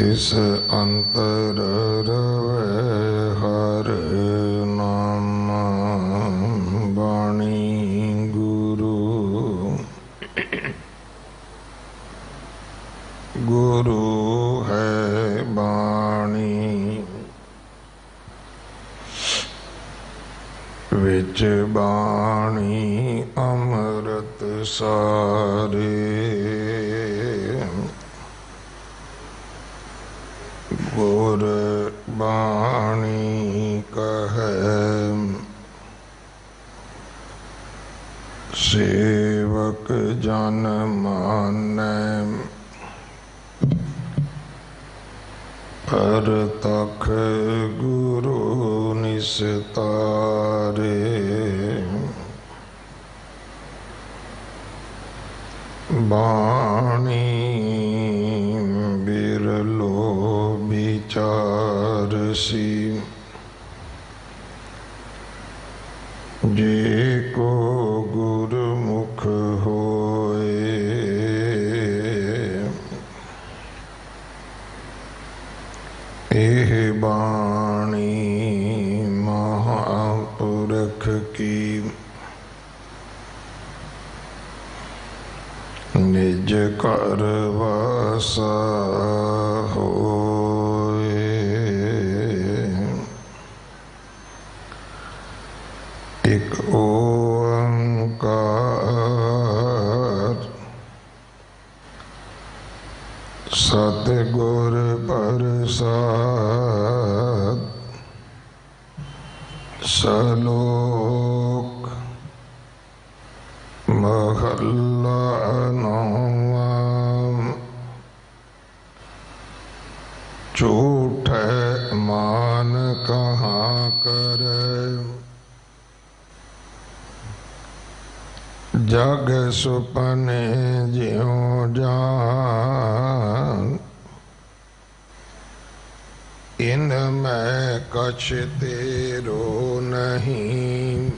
तिस अंतर रवै हर नाम बाणी गुरु। गुरु है बाणी विच बाणी अमृत सारे। गुर बाणी कहे सेवक जन मानै। परतख गुरु निस्तारे। बाणी बिरलो विचारसी। जे को गुरमुख होए। एह बाणी महापुरख की निज कर वासा होए। एक ओंकार सतगुर प्रसाद। सलोक महल्ला नौवा। झूठ मान कहाँ करे। जग सुपने ज्यों जान। इनमें कछ तेरो नहीं।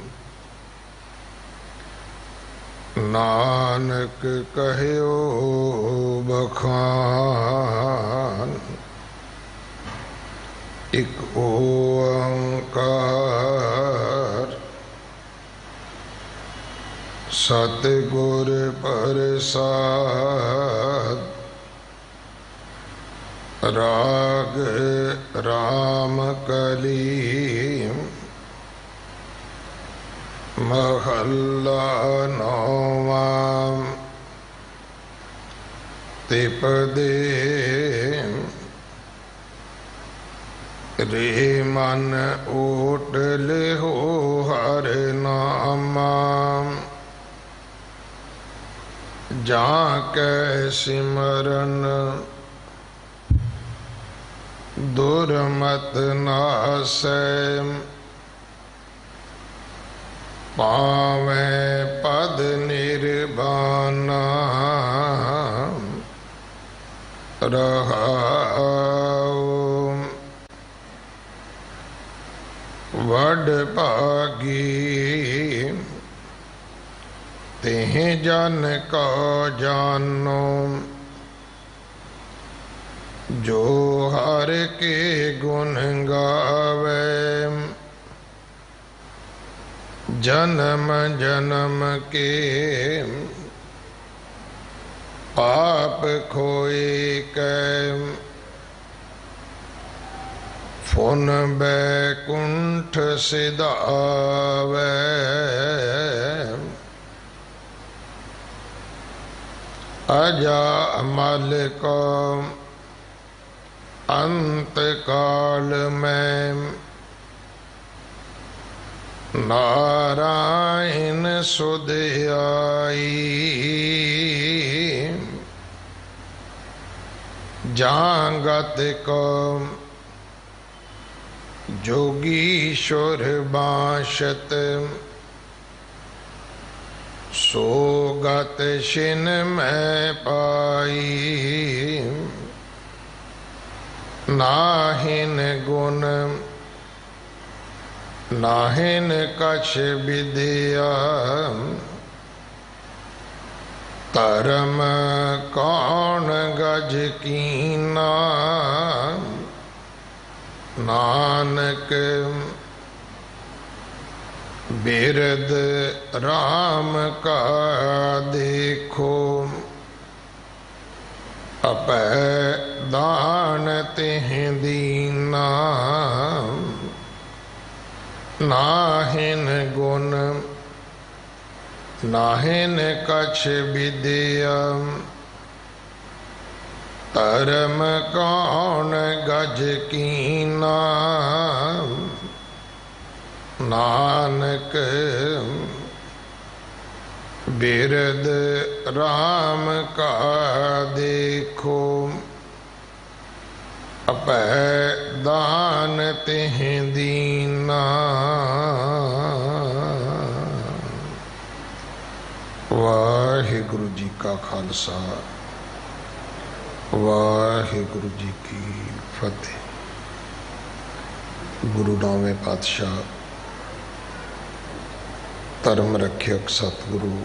नानक कह्यो बखान। एक ओंकार सतगुर प्रसाद। राग राम कली महल्ला नौवा। तिपदे रे मन ओटल हो हर नामा। जाके सिमरन दुर्मत नासै। पावे पद निर्वाणा रहाओ। वड भागी तेह जन को जानो। जो हर के गुण गावे। जन्म जन्म के पाप खोए कै। फुन बैकुंठ सिधावे। अजा अमल को अंत काल में। नारायण सुध आई। जागत को जोगीश्वर बांशत। सोगत शिन में पाई। नाहिन गुण नाहिन कछ विद्या। धर्म कौन गज कीना नानक बिरद राम का देखो, अपै दान तिह दीना, नाहिन गुण नाहिन कछ विद्या, धर्म कौन गज कीना, नानक बिरद राम का देखो, अपै दान तिह दीना। वाहिगुरु जी का खालसा, वाहिगुरु जी की फतेह। गुरु नामे पातशाह धर्म रक्षक सतगुरु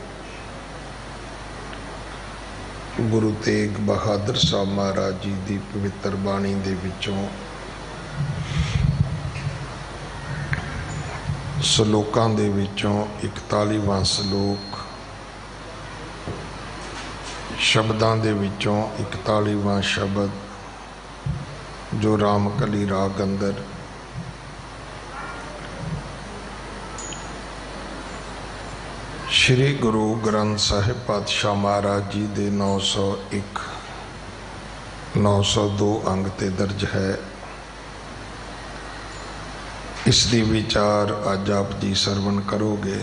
गुरु तेग बहादुर साहब महाराज जी की पवित्र बाणी दे विचों सलोकां दे विचों 41वां सलोक, शब्दां दे विचों 41वां शब्द जो रामकली राग अंदर श्री गुरु ग्रंथ साहिब पातशाह महाराज जी दे 901 902 अंग ते दर्ज है। इस दी विचार अज आप जी सरवण करोगे।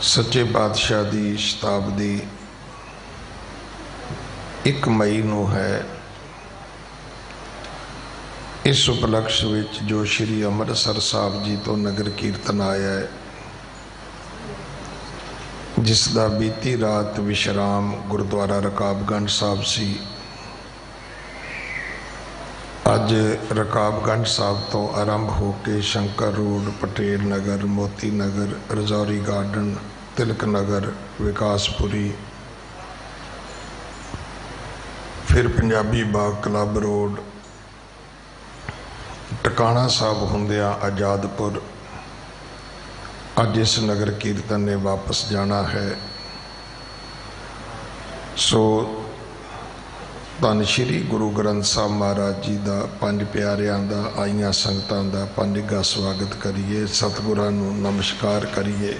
सच्चे पातशाह दी शताब्दी 1 मई नूं है। इस उपलक्ष विच जो श्री अमृतसर साहब जी तो नगर कीर्तन आया है, जिसका बीती रात विश्राम गुरुद्वारा रकाबगंज साहब सी। अज रकाबगंज साहब तो आरंभ होके शंकर रोड, पटेल नगर, मोती नगर, रजौरी गार्डन, तिलक नगर, विकासपुरी, फिर पंजाबी बाग क्लब रोड, टकाणा साहब होंदिया आजादपुर। अज इस नगर कीर्तन ने वापस जाना है। सो धन श्री गुरु ग्रंथ साहब महाराज जी का 5 प्यारियां का, आईयां संगतां का 5 निघा स्वागत करिए। सतगुरां नूं नमस्कार करिए।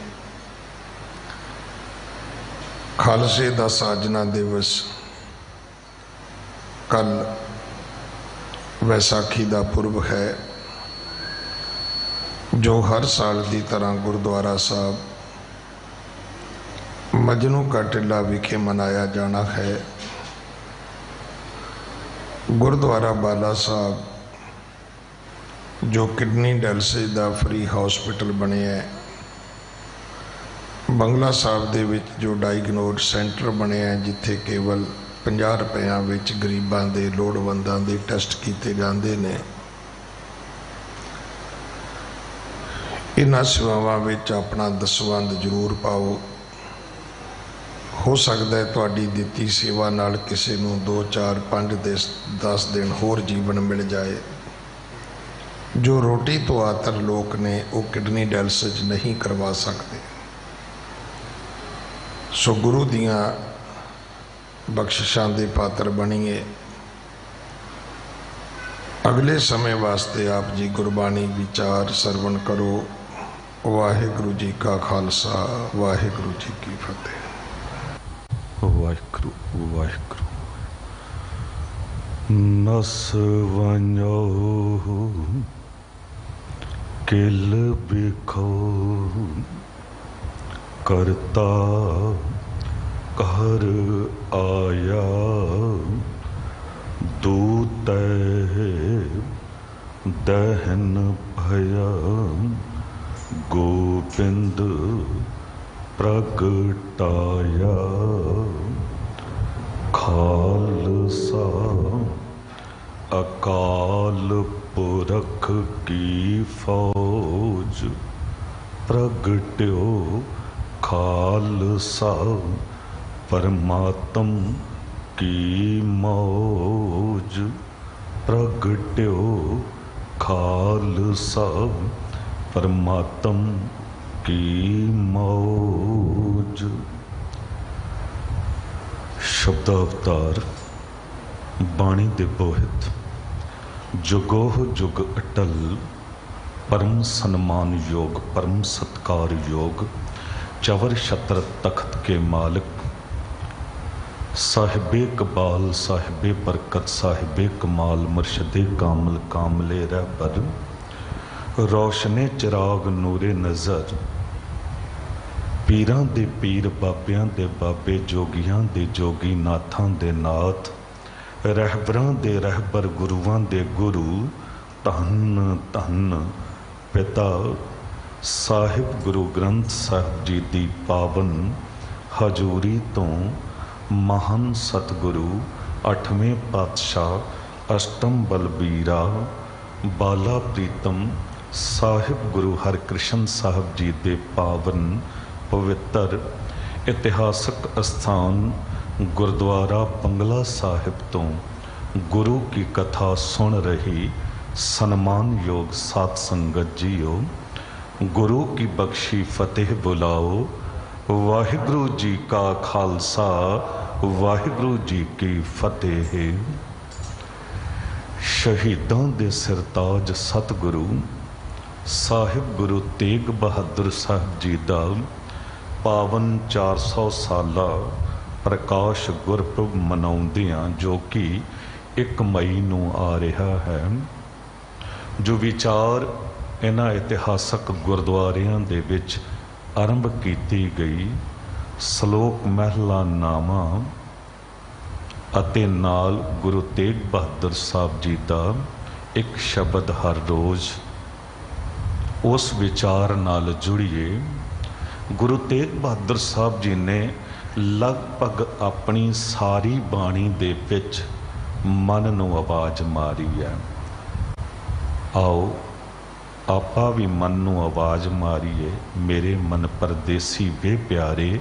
खालसे का साजना दिवस कल वैसाखी का पुरब है, जो हर साल की तरह गुरुद्वारा साहब मजनू का टिला विखे मनाया जाना है। गुरुद्वारा बाला साहब जो किडनी डायलिसिस का फ्री हॉस्पिटल बने है, बंगला साहब दे विच जो डाइगनोज सेंटर बने हैं, जिथे केवल 50 रुपया विच गरीबां दे लोड़वंदां दे टेस्ट किए जाते हैं। इन्हां सेवावां विच अपना दसवंध जरूर पाओ। हो सकता है तुहाडी दित्ती सेवा नाल किसी नूं 2, 4, 5, 10 दिन होर जीवन मिल जाए। जो रोटी तो आतर लोग ने वो किडनी डायलिसिस नहीं करवा सकते। सो गुरु दियां बख्शिशां दे पात्र बनीए। अगले समय वास्ते आप जी गुरबाणी विचार सरवण करो। वाहिगुरु जी का खालसा, वाहिगुरु जी की फतेह। वाहिगुरु वाहिगुरु। नस वञो किल बिखो, करता घर आया दूत दहन भया, गोबिंद प्रगटाया। खालसा अकाल पुरख की फौज, प्रगट्यो खालसा परमात्म की मौज। प्रगट्यो खालसा परमात्म की मौज। शब्द अवतार बाणी दे बोहित जुगोह जुग अटल परम सन्मान योग परम सत्कार योग चवर छत्र तख्त के मालिक साहिबे कबाल साहिबे बरकत साहिबे कमाल मुर्शदे कामल कामले रहबर रोशने चिराग नूरे नज़र पीरां दे पीर बाबियां दे बाबे जोगियां दे जोगी नाथां दे नाथ रहबरां दे रहबर गुरुआं दे गुरु धन धन पिता साहिब गुरु ग्रंथ साहिब जी दी पावन हजूरी तो महान सतगुरु अठवें पातशाह अष्टम बलबीरा बाला प्रीतम साहिब गुरु हरकृष्ण साहिब जी दे पावन पवित्र इतिहासक स्थान गुरुद्वारा बंगला साहिब तो गुरु की कथा सुन रही सन्मान योग सात संगत जीओ, गुरु की बख्शी फतेह बुलाओ। वाहिगुरु जी का खालसा वाहिगुरु जी की फतेह। शहीदां दे सिरताज सतगुरु साहिब गुरु तेग बहादुर साहिब जी दा पावन 400 साला प्रकाश गुरपुरब मनाउंदियां जो कि 1 मई नूं आ रहा है। जो विचार इन्हां इतिहासक गुरुद्वारियां दे विच आरंभ की गई सलोक महला नामा अते नाल गुरु तेग बहादुर साहब जी दा एक शब्द हर रोज़ उस विचार नाल जुड़िए। गुरु तेग बहादुर साहब जी ने लगभग अपनी सारी बाणी दे विच मन नूं आवाज़ मारी है। आओ आपा भी मन नूं आवाज़ मारीए मेरे मन परदेसी वे प्यारे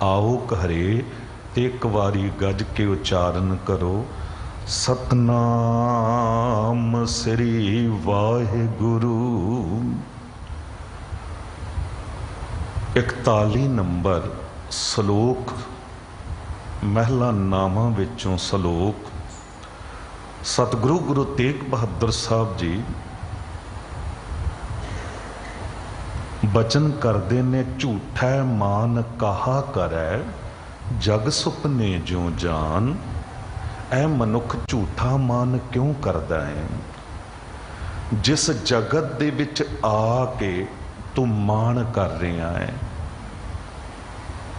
आओ घरे ते एक वारी गज के उच्चारण करो सतनाम श्री वाहिगुरु। 41 नंबर सलोक महला नामा विचों सलोक सतगुरु गुरु तेग बहादुर साहब जी बचन करते ने झूठा मान कहा करै जग सुपने जो जान। ऐ मनुख झूठा मान क्यों करदा है? जिस जगत दे विच आके तू मान कर रहा है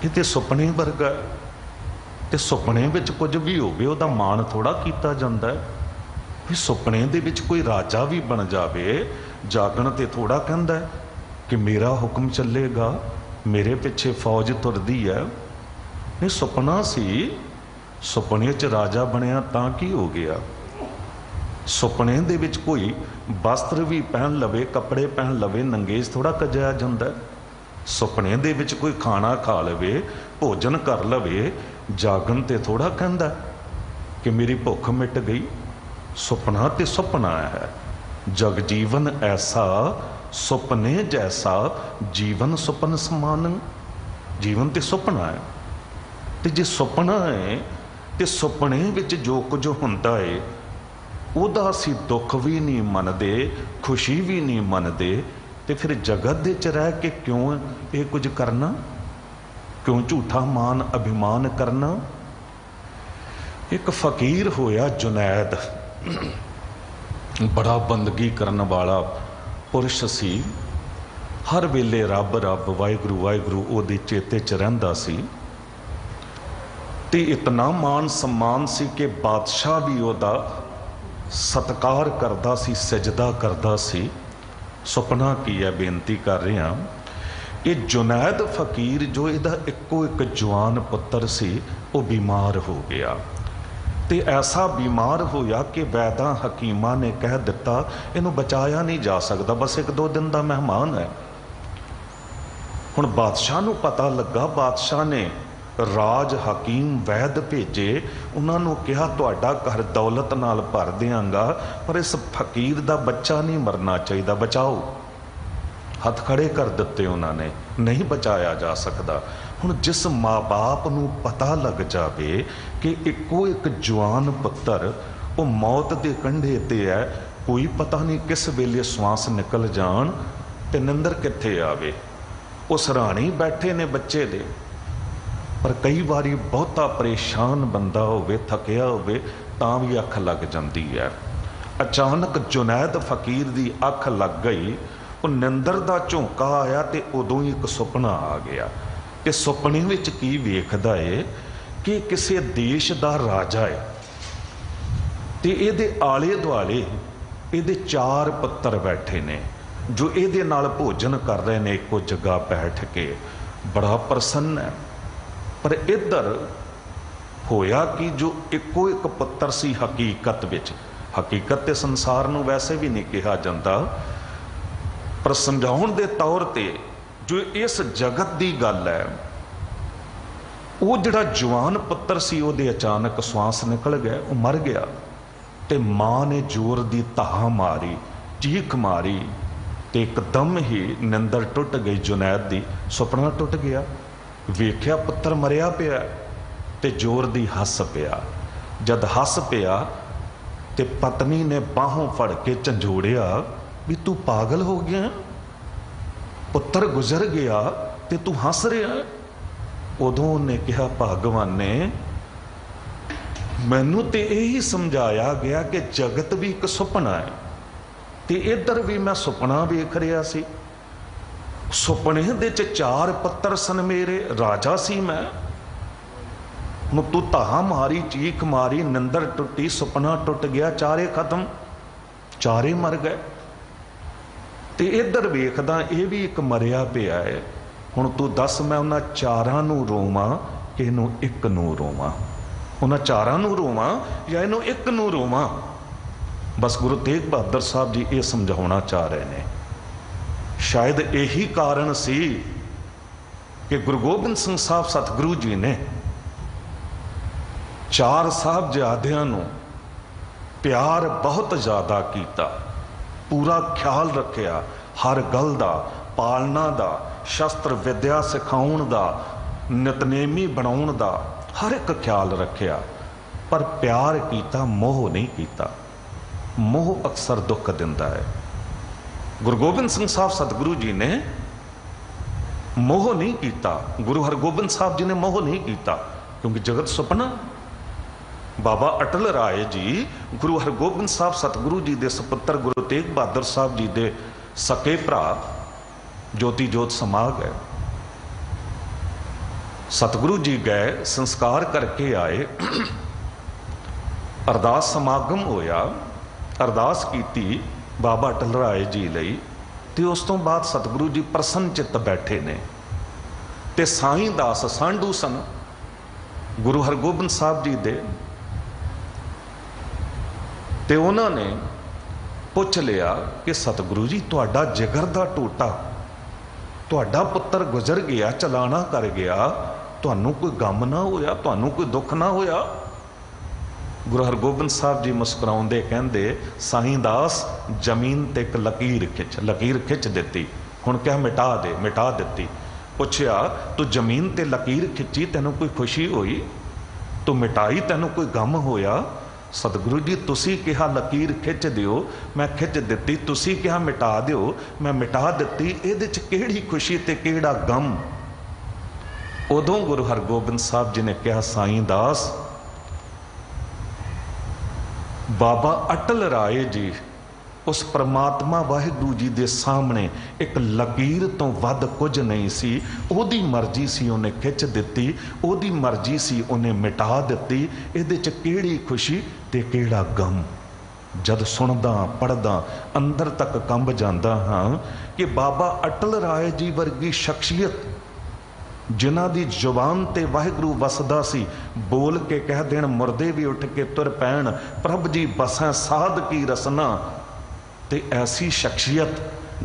ये ते सुपने वर्गा ते सुपने विच कुछ भी होवे उहदा मान थोड़ा कीता जांदा है। भी सुपने दे विच कोई राजा भी बन जावे जागण ते थोड़ा कहंदा है कि मेरा हुक्म चलेगा मेरे पिछे फौज तुरदी है। नहीं सुपना सी सुपने च राजा बनया तां की हो गया? सुपने दे विच कोई वस्त्र भी पहन लवे कपड़े पहन लवे नंगेज थोड़ा कजाया जांदा है। सुपने दे विच कोई खाना खा लवे भोजन कर लवे जागन ते थोड़ा कहंदा कि मेरी भुख मिट गई। सुपना ते सुपना है जग जीवन ऐसा सुपने जैसा जीवन सुपन समान। जीवन ते सुपना है ते जे सुपना है ते सुपने विच जो कुछ हुंदा है उहदा असीं दुख भी नहीं मनदे खुशी भी नहीं मनदे ते फिर जगत दे च रह के क्यों ये कुछ करना? क्यों झूठा मान अभिमान करना? एक फकीर होया जुनैद बड़ा बंदगी करने वाला पुरुष सी। हर वेले रब रब वाहिगुरू वाहिगुरू ओहदे चेते च रहिंदा सी ते इतना मान सम्मान सी कि बादशाह भी ओहदा सत्कार करदा सी सजदा करदा सी। सुपना की है बेनती कर रहा ये जुनैद फकीर जो इहदा इक्को एक जवान पुत्र सी वो बीमार हो गया ते ऐसा बीमार होया कि वैदा हकीमा ने कह दिता इनू बचाया नहीं जा सकता बस 1-2 दिन का मेहमान है। हुण बादशाह नू पता लगा बादशाह ने राज हकीम वैद भेजे, उन्होंने कहा तुहाडा घर दौलत नाल भर देंगा, पर इस फकीर का बच्चा नहीं मरना चाहिए, बचाओ। हथ खड़े कर दिते उन्होंने, नहीं बचाया जा सकता। हुण जिस माँ बाप नूं पता लग जाए कि इको एक जवान पुत्र वो मौत के कंढे ते है, कोई पता नहीं किस वेले श्वास निकल जान ते निंदर कित्थे आवे, वो सराहने बैठे ने बच्चे दे। पर कई बारी बहुता परेशान बंदा होवे, थकिया होवे, तां भी अख लग जाती है। अचानक जुनैद फकीर की अख लग गई, वो निंदर का झोंका आया तो उदों ही एक सुपना आ गया। तो सुपने विच की वेखदा है कि किसी देश का राजा है, तो ये आले दुआले ये 4 पुत्र बैठे ने जो ये नाल भोजन कर रहे हैं एको जगह बैठ के, बड़ा प्रसन्न है। पर इधर होया कि जो एको एक पुत्र सी हकीकत विच, हकीकत ते संसार नूं वैसे भी नहीं कहा जाता, पर समझाउण दे तौर ते जो इस जगत की गल है, वो जिहड़ा जवान पुत्र सी उहदे अचानक श्वास निकल गया, वो मर गया। ते माँ ने जोर दी धाह मारी, चीख मारी, ते एकदम ही निंदर टुट गई जुनैद दी, सुपना टुट गया। वेख्या पुत्र मरिया पिया ते जोर दी हस पिया। जद हस पिया ते पत्नी ने बाहों फड़ के झंझोड़िया भी तू पागल हो गया, पुत्र गुजर गया ते तू हस रहा। उदों ने कहा भगवान ने मैनू तो यही समझाया गया कि जगत भी एक सुपना है, तो इधर भी मैं सुपना वेख रहा सी। सुपने दे 4 पुत्र सन मेरे, राजा सी मैं। हुण तू धाह मारी, चीख मारी, निंदर टुटी, सुपना टुट गया, 4 खत्म, 4 मर गए। तो इधर वेखदा ये भी एक मरिया पिया है। हुण तू दस मैं उन्हां 4 नूं रोवां कि इनू एक नूं रोवां, उन्हां 4 नूं रोवां या इनू एक नूं रोवां। बस गुरु तेग बहादुर साहब जी ये समझाउणा चाह रहे हैं। शायद यही कारण सी कि गुरु गोबिंद सिंह साहब सतगुरु जी ने 4 साहबजादियां नूं प्यार बहुत ज़्यादा किया, पूरा ख्याल रखिया, हर गल दा, पालना दा, शस्त्र विद्या सिखाउण दा, नितनेमी बनाउण दा, हर एक ख्याल रखिया। पर प्यार किया, मोह नहीं किया। मोह अक्सर दुख दिंदा है। गुरु गोबिंद सिंह साहब सतगुरु जी ने मोह नहीं किया, गुरु हरगोबिंद साहब जी ने मोह नहीं किया, क्योंकि जगत सुपना। बाबा अटल राय जी गुरु हरगोबिंद साहब सतगुरु जी के सपुत्र गुरु तेग बहादुर साहब जी के सके भरा ज्योति जोत समा गए। सतगुरु जी गए, संस्कार करके आए, अरदास समागम होया, अरदास की बाबा अटल राय जी लई, ते उस तो बाद सतगुरु जी प्रसन्न चित्त बैठे ने। ते साईं दास सांढू सन गुरु हरगोबिंद साहब जी दे, ते उन्होंने पुछ लिया कि सतगुरु जी तुहाडा जिगर दा टोटा, तुहाडा पुत्र गुजर गया, चलाना कर गया, तुहानू कोई गम ना होया, तुहानू कोई दुख ना होया? गुरु हरगोबिंद साहब जी मुस्कुराउंदे कहंदे, साईं दास जमीन ते एक लकीर खिच दिती, हुण क्या मिटा दे, मिटा दिती। पुछया तू जमीन ते लकीर खिंची, तेनू कोई खुशी हुई? तू मिटाई, तेनू कोई गम होया? सतगुरु जी तुसी कहा लकीर खिच दिओ, मैं खिच दिती, तुसी कहा मिटा दिओ, मैं मिटा दिती, इहदे च किहड़ी खुशी ते किहड़ा गम? उदों गुरु हरगोबिंद साहब जी ने कहा, साईं दास बाबा अटल राय जी उस परमात्मा वाहिगुरू जी दे सामने एक लकीर तो वध कुछ नहीं सी, ओदी मर्जी सी उन्हें खिच दिती, ओदी मर्जी सी उन्हें मिटा दिती, इहदे च किहड़ी खुशी ते किहड़ा गम? जद सुनदा पढ़दा अंदर तक कंब जांदा हाँ कि बाबा अटल राय जी वर्गी शख्सियत जिन्हां दी जुबान ते वाहिगुरू वसदा सी, बोल के कह देण मुर्दे भी उठ के तुर पैण, प्रभ जी बसैं साध की रसना। ते ऐसी शख्सियत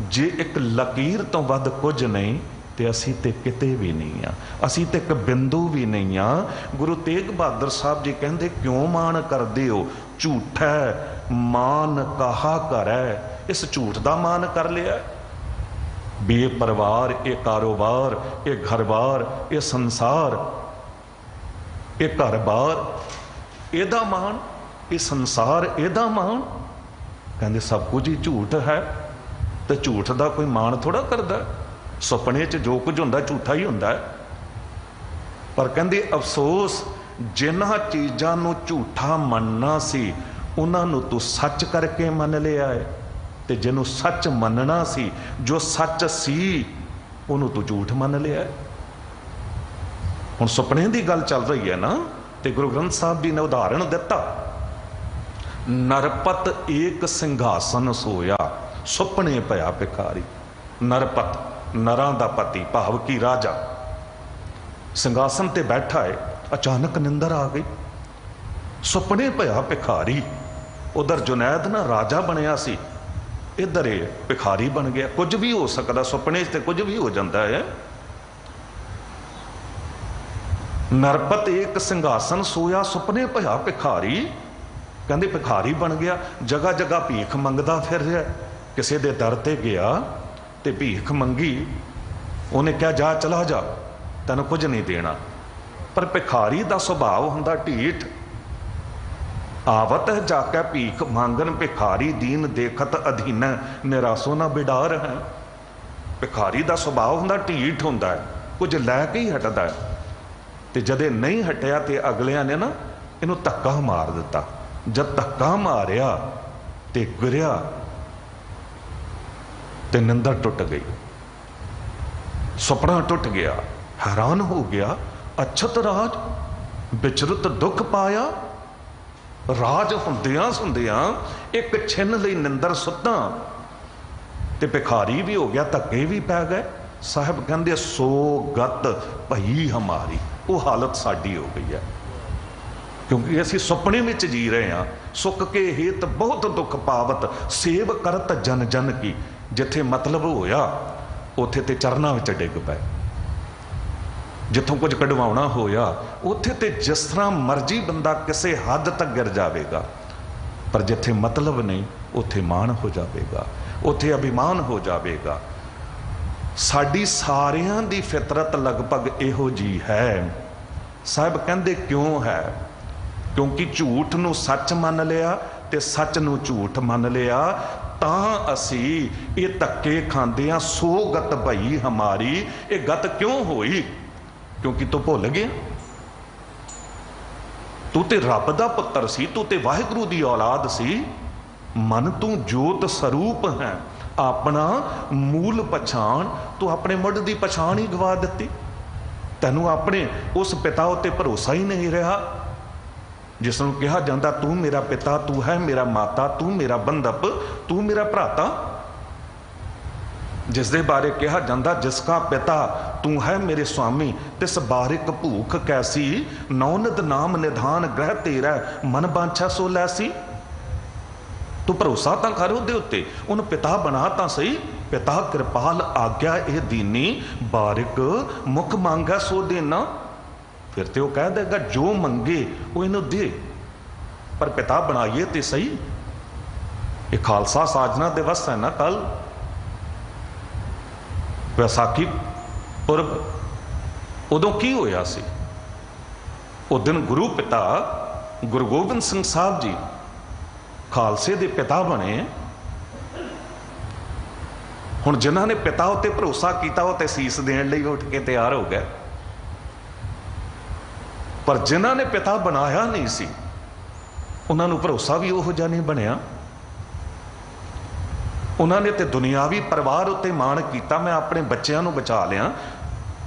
जे एक लकीर तो वध कुछ नहीं, ਤੇ ਅਸੀਂ ਤੇ ਕਿਤੇ ਵੀ ਨਹੀਂ ਆ, ਅਸੀਂ ਤੇ ਇੱਕ ਬਿੰਦੂ ਵੀ ਨਹੀਂ ਆ। ਗੁਰੂ ਤੇਗ ਬਹਾਦਰ ਸਾਹਿਬ ਜੀ ਕਹਿੰਦੇ ਕਿਉਂ ਮਾਣ ਕਰਦੇ ਹੋ? ਝੂਠਾ ਮਾਨ ਕਹਾ ਕਰੈ। ਇਸ ਝੂਠ ਦਾ ਮਾਨ ਕਰ ਲਿਆ ਵੀ ਇਹ ਪਰਿਵਾਰ, ਇਹ ਕਾਰੋਬਾਰ, ਇਹ ਘਰ-ਬਾਰ, ਇਹ ਸੰਸਾਰ, ਇਹ ਘਰ-ਬਾਰ ਇਹਦਾ ਮਾਣ, ਇਹ ਸੰਸਾਰ ਇਹਦਾ ਮਾਣ। ਕਹਿੰਦੇ ਸਭ ਕੁਝ ਹੀ ਝੂਠ ਹੈ। ਤੇ ਝੂਠ ਦਾ ਕੋਈ ਮਾਣ ਥੋੜਾ ਕਰਦਾ। ਸੁਪਨੇ 'ਚ ਜੋ ਕੁਝ ਹੁੰਦਾ ਝੂਠਾ ਹੀ ਹੁੰਦਾ। ਪਰ ਕਹਿੰਦੇ ਅਫਸੋਸ, ਜਿਨ੍ਹਾਂ ਚੀਜ਼ਾਂ ਨੂੰ ਝੂਠਾ ਮੰਨਣਾ ਸੀ ਉਹਨਾਂ ਨੂੰ ਤੂੰ ਸੱਚ ਕਰਕੇ ਮੰਨ ਲਿਆ ਹੈ, ਤੇ ਜਿਹਨੂੰ ਸੱਚ ਮੰਨਣਾ ਸੀ, ਜੋ ਸੱਚ ਸੀ, ਉਹਨੂੰ ਤੂੰ ਝੂਠ ਮੰਨ ਲਿਆ। ਹੁਣ ਸੁਪਨੇ ਦੀ ਗੱਲ ਚੱਲ ਰਹੀ ਹੈ ਨਾ, ਤੇ ਗੁਰੂ ਗ੍ਰੰਥ ਸਾਹਿਬ ਜੀ ਨੇ ਉਦਾਹਰਣ ਦਿੱਤਾ, ਨਰਪਤ ਏਕ ਸਿੰਘਾਸਨ ਸੋਇਆ, ਸੁਪਨੇ ਭਇਆ ਭਿਖਾਰੀ। ਨਰਪਤ, ਨਰਾਂ ਦਾ ਪਤੀ, ਭਾਵ ਕੀ ਰਾਜਾ, ਸਿੰਘਾਸਨ ਤੇ ਬੈਠਾ ਹੈ, ਅਚਾਨਕ ਨਿੰਦਰ ਆ ਗਈ, ਸੁਪਨੇ ਭਇਆ ਭਿਖਾਰੀ। ਉਧਰ ਜੁਨੈਦ ਨਾ ਰਾਜਾ ਬਣਿਆ ਸੀ, ਇੱਧਰ ਇਹ ਭਿਖਾਰੀ ਬਣ ਗਿਆ। ਕੁਝ ਵੀ ਹੋ ਸਕਦਾ ਸੁਪਨੇ 'ਚ, ਤੇ ਕੁਝ ਵੀ ਹੋ ਜਾਂਦਾ ਹੈ। ਨਰਪਤ ਏਕ ਸਿੰਘਾਸਨ ਸੋਇਆ, ਸੁਪਨੇ ਭਇਆ ਭਿਖਾਰੀ। ਕਹਿੰਦੇ ਭਿਖਾਰੀ ਬਣ ਗਿਆ, ਜਗ੍ਹਾ ਜਗ੍ਹਾ ਭੀਖ ਮੰਗਦਾ ਫਿਰ ਰਿਹਾ। ਕਿਸੇ ਦੇ ਦਰ ਤੇ ਗਿਆ ਤੇ ਭੀਖ ਮੰਗੀ, ਉਹਨੇ ਕਿਹਾ ਜਾ ਚਲਾ ਜਾ, ਤੈਨੂੰ ਕੁਝ ਨਹੀਂ ਦੇਣਾ। ਪਰ ਭਿਖਾਰੀ ਦਾ ਸੁਭਾਅ ਹੁੰਦਾ ਢੀਠ। ਆਵਤ ਹੈ ਜਾ ਕੇ ਭੀਖ ਮੰਗਣ, ਭਿਖਾਰੀ ਦੀਨ ਦੇਖਤ ਅਧੀਨ, ਨਿਰਾਸੋ ਨਾ ਬਿਡਾਰ ਹੈ। ਭਿਖਾਰੀ ਦਾ ਸੁਭਾਅ ਹੁੰਦਾ ਢੀਠ ਹੁੰਦਾ ਹੈ, ਕੁਝ ਲੈ ਕੇ ਹੀ ਹਟਦਾ ਹੈ। ਤੇ ਜਦੇ ਨਹੀਂ ਹਟਿਆ ਤੇ ਅਗਲਿਆਂ ਨੇ ਨਾ ਇਹਨੂੰ ਧੱਕਾ ਮਾਰ ਦਿੱਤਾ। ਜਦ ਧੱਕਾ ਮਾਰਿਆ ਤੇ ਗਿਰਿਆ ਤੇ ਨਿੰਦਰ ਟੁੱਟ ਗਈ, ਸੁਪਨਾ ਟੁੱਟ ਗਿਆ। ਹੈਰਾਨ ਹੋ ਗਿਆ, ਅਛਤ ਰਾਜ ਵਿਚਰਤ ਦੁੱਖ ਪਾਇਆ। ਰਾਜ ਹੁੰਦਿਆਂ ਸੁਣਦਿਆਂ ਇੱਕ ਛਿਨ ਲਈ ਨਿੰਦਰ ਸੁੱਤਾ ਤੇ ਭਿਖਾਰੀ ਵੀ ਹੋ ਗਿਆ, ਧੱਕੇ ਵੀ ਪੈ ਗਏ। ਸਾਹਿਬ ਕਹਿੰਦੇ ਸੋ ਗਤ ਭਈ ਹਮਾਰੀ, ਉਹ ਹਾਲਤ ਸਾਡੀ ਹੋ ਗਈ ਹੈ, ਕਿਉਂਕਿ ਅਸੀਂ ਸੁਪਨੇ ਵਿੱਚ ਜੀ ਰਹੇ ਹਾਂ। ਸੁੱਖ ਕੇ ਹੇਤ ਬਹੁਤ ਦੁੱਖ ਪਾਵਤ, ਸੇਵ ਕਰਤ ਜਨ ਜਨ ਕੀ। ਜਿੱਥੇ ਮਤਲਬ ਹੋਇਆ ਉੱਥੇ ਤੇ ਚਰਨਾਂ ਵਿੱਚ ਡਿੱਗ ਪਏ, ਜਿੱਥੋਂ ਕੁਝ ਕਢਵਾਉਣਾ ਹੋਇਆ ਉੱਥੇ ਤੇ ਜਿਸ ਤਰ੍ਹਾਂ ਮਰਜ਼ੀ ਬੰਦਾ ਕਿਸੇ ਹੱਦ ਤੱਕ ਗਿਰ ਜਾਵੇਗਾ। ਪਰ ਜਿੱਥੇ ਮਤਲਬ ਨਹੀਂ ਉੱਥੇ ਮਾਣ ਹੋ ਜਾਵੇਗਾ, ਉੱਥੇ ਅਭਿਮਾਨ ਹੋ ਜਾਵੇਗਾ। ਸਾਡੀ ਸਾਰਿਆਂ ਦੀ ਫਿਤਰਤ ਲਗਭਗ ਇਹੋ ਜੀ ਹੈ। ਸਾਹਿਬ ਕਹਿੰਦੇ ਕਿਉਂ ਹੈ? ਕਿਉਂਕਿ ਝੂਠ ਨੂੰ ਸੱਚ ਮੰਨ ਲਿਆ ਤੇ ਸੱਚ ਨੂੰ ਝੂਠ ਮੰਨ ਲਿਆ, ਤਾਂ ਅਸੀਂ ਇਹ ਧੱਕੇ ਖਾਂਦੇ ਹਾਂ। ਸੋ ਗਤ ਭਈ ਹਮਾਰੀ, ਇਹ ਗਤ ਕਿਉਂ ਹੋਈ? ਕਿਉਂਕਿ ਤੂੰ ਭੁੱਲ ਗਿਆ। ਤੂੰ ਤੇ ਰੱਬ ਦਾ ਪੁੱਤਰ ਸੀ, ਤੂੰ ਤੇ ਵਾਹਿਗੁਰੂ ਦੀ ਔਲਾਦ ਸੀ। ਮਨ ਤੂੰ ਜੋਤ ਸਰੂਪ ਹੈ, ਆਪਣਾ ਮੂਲ ਪਛਾਣ, ਤੂੰ ਆਪਣੇ ਮੁੱਢ ਦੀ ਪਛਾਣ ਹੀ ਗਵਾ ਦਿੱਤੀ। ਤੈਨੂੰ ਆਪਣੇ ਉਸ ਪਿਤਾ ਉੱਤੇ ਭਰੋਸਾ ਹੀ ਨਹੀਂ ਰਿਹਾ ਜਿਸ ਨੂੰ ਕਿਹਾ ਜਾਂਦਾ ਤੂੰ ਮੇਰਾ ਪਿਤਾ, ਤੂੰ ਹੈ ਮੇਰਾ ਮਾਤਾ, ਤੂੰ ਮੇਰਾ ਬੰਧਪ, ਤੂੰ ਮੇਰਾ ਭਰਾਤਾ। ਜਿਸ ਦੇ ਬਾਰੇ ਕਿਹਾ ਜਾਂਦਾ ਜਿਸ ਕਾ ਪਿਤਾ ਤੂੰ ਹੈ ਮੇਰੇ ਸੁਆਮੀ, ਤਿਸ ਬਾਰਿਕ ਭੂਖ ਕੈਸੀ, ਨੌਨਦ ਨਾਮ ਨਿਧਾਨ ਗ੍ਰਹਿ ਤੇਰਾ, ਮਨ ਬਾਂਛਾ ਸੋ ਲੈਸੀ। ਤੂੰ ਭਰੋਸਾ ਤਾਂ ਕਰ ਉਹਦੇ ਉੱਤੇ, ਉਹਨੂੰ ਪਿਤਾ ਬਣਾ ਤਾਂ ਸਹੀ। ਪਿਤਾ ਕਿਰਪਾਲ ਆਗਿਆ ਇਹ ਦੀਨੀ, ਬਾਰਿਕ ਮੁਖ ਮੰਗਾ ਸੋ ਦੇਣਾ। ਫਿਰ ਤੇ ਉਹ ਕਹਿ ਦੇਗਾ ਜੋ ਮੰਗੇ ਉਹ ਇਹਨੂੰ ਦੇ, ਪਰ ਪਿਤਾ ਬਣਾਈਏ ਤੇ ਸਹੀ। ਇਹ ਖਾਲਸਾ ਸਾਜਨਾ ਦਿਵਸ ਹੈ ਨਾ ਕੱਲ, ਵਿਸਾਖੀ ਪੁਰਬ। ਉਦੋਂ ਕੀ ਹੋਇਆ ਸੀ? ਉਹ ਦਿਨ ਗੁਰੂ ਪਿਤਾ ਗੁਰੂ ਗੋਬਿੰਦ ਸਿੰਘ ਸਾਹਿਬ ਜੀ ਖਾਲਸੇ ਦੇ ਪਿਤਾ ਬਣੇ। ਹੁਣ ਜਿਨ੍ਹਾਂ ਨੇ ਪਿਤਾ ਉੱਤੇ ਭਰੋਸਾ ਕੀਤਾ ਉਹ ਤੇ ਸੀਸ ਦੇਣ ਲਈ ਉੱਠ ਕੇ ਤਿਆਰ ਹੋ ਗਏ, ਪਰ ਜਿਨ੍ਹਾਂ ਨੇ ਪਿਤਾ ਬਣਾਇਆ ਨਹੀਂ ਸੀ ਉਹਨਾਂ ਨੂੰ ਭਰੋਸਾ ਵੀ ਉਹੋ ਜਿਹਾ ਨਹੀਂ ਬਣਿਆ। ਉਹਨਾਂ ਨੇ ਤੇ ਦੁਨਿਆਵੀ ਪਰਿਵਾਰ ਉੱਤੇ ਮਾਣ ਕੀਤਾ, ਮੈਂ ਆਪਣੇ ਬੱਚਿਆਂ ਨੂੰ ਬਚਾ ਲਿਆ,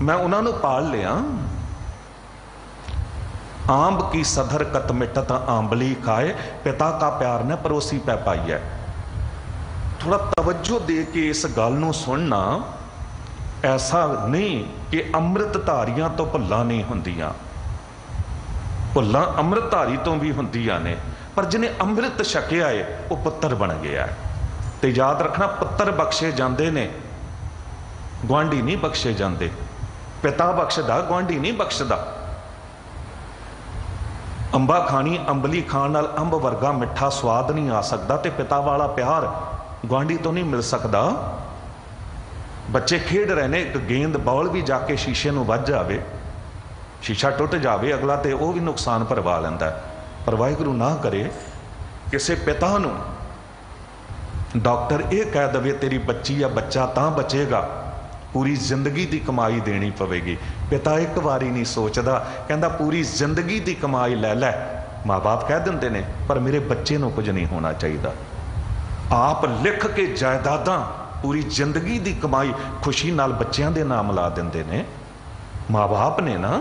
ਮੈਂ ਉਹਨਾਂ ਨੂੰ ਪਾਲ ਲਿਆ। ਆਂਬ ਕੀ ਸਧਰ ਕਤ ਮਿਟਤ ਆਂਬਲੀ ਖਾਏ, ਪਿਤਾ का प्यार न परोसी पै पाई है। थोड़ा तवज्जो दे के इस गल नूं सुनना। ऐसा नहीं कि अमृतधारियां तो भुल्लां नहीं हुंदियां, भुल्लां अमृतधारी तो भी हुंदियां ने, पर जिन्हें अमृत छकिया है वो पुत्र बन गया है। ते याद रखना पुत्र बख्शे जाते ने, ਗੁਆਂਢੀ ਨਹੀਂ ਬਖਸ਼ੇ ਜਾਂਦੇ। ਪਿਤਾ ਬਖਸ਼ਦਾ, ਗੁਆਂਢੀ ਨਹੀਂ ਬਖਸ਼ਦਾ। ਅੰਬਾ ਖਾਣੀ ਅੰਬਲੀ ਖਾਣ ਨਾਲ ਅੰਬ ਵਰਗਾ ਮਿੱਠਾ ਸਵਾਦ ਨਹੀਂ ਆ ਸਕਦਾ, ਤੇ ਪਿਤਾ ਵਾਲਾ ਪਿਆਰ ਗੁਆਂਢੀ ਤੋਂ ਨਹੀਂ ਮਿਲ ਸਕਦਾ। ਬੱਚੇ ਖੇਡ ਰਹੇ ਨੇ, ਇੱਕ ਗੇਂਦ ਬਾਲ ਵੀ ਜਾ ਕੇ ਸ਼ੀਸ਼ੇ ਨੂੰ ਵੱਜ ਜਾਵੇ, ਸ਼ੀਸ਼ਾ ਟੁੱਟ ਜਾਵੇ, ਅਗਲਾ ਤੇ ਉਹ ਵੀ ਨੁਕਸਾਨ ਭਰਵਾ ਲੈਂਦਾ। ਪਰ ਵਾਹਿਗੁਰੂ ਨਾ ਕਰੇ ਕਿਸੇ ਪਿਤਾ ਨੂੰ ਡਾਕਟਰ ਇਹ ਕਹਿ ਦਵੇ ਤੇਰੀ ਬੱਚੀ ਜਾਂ ਬੱਚਾ ਤਾਂ ਬਚੇਗਾ, ਪੂਰੀ ਜ਼ਿੰਦਗੀ ਦੀ ਕਮਾਈ ਦੇਣੀ ਪਵੇਗੀ। ਪਿਤਾ ਇੱਕ ਵਾਰੀ ਨਹੀਂ ਸੋਚਦਾ, ਕਹਿੰਦਾ ਪੂਰੀ ਜ਼ਿੰਦਗੀ ਦੀ ਕਮਾਈ ਲੈ ਲੈ। ਮਾਂ-ਬਾਪ ਕਹਿ ਦਿੰਦੇ ਨੇ ਪਰ ਮੇਰੇ ਬੱਚੇ ਨੂੰ ਕੁਝ ਨਹੀਂ ਹੋਣਾ ਚਾਹੀਦਾ। ਆਪ ਲਿਖ ਕੇ ਜਾਇਦਾਦਾਂ, ਪੂਰੀ ਜ਼ਿੰਦਗੀ ਦੀ ਕਮਾਈ ਖੁਸ਼ੀ ਨਾਲ ਬੱਚਿਆਂ ਦੇ ਨਾਮ ਲਾ ਦਿੰਦੇ ਨੇ। ਮਾਂ-ਬਾਪ ਨੇ ਨਾ,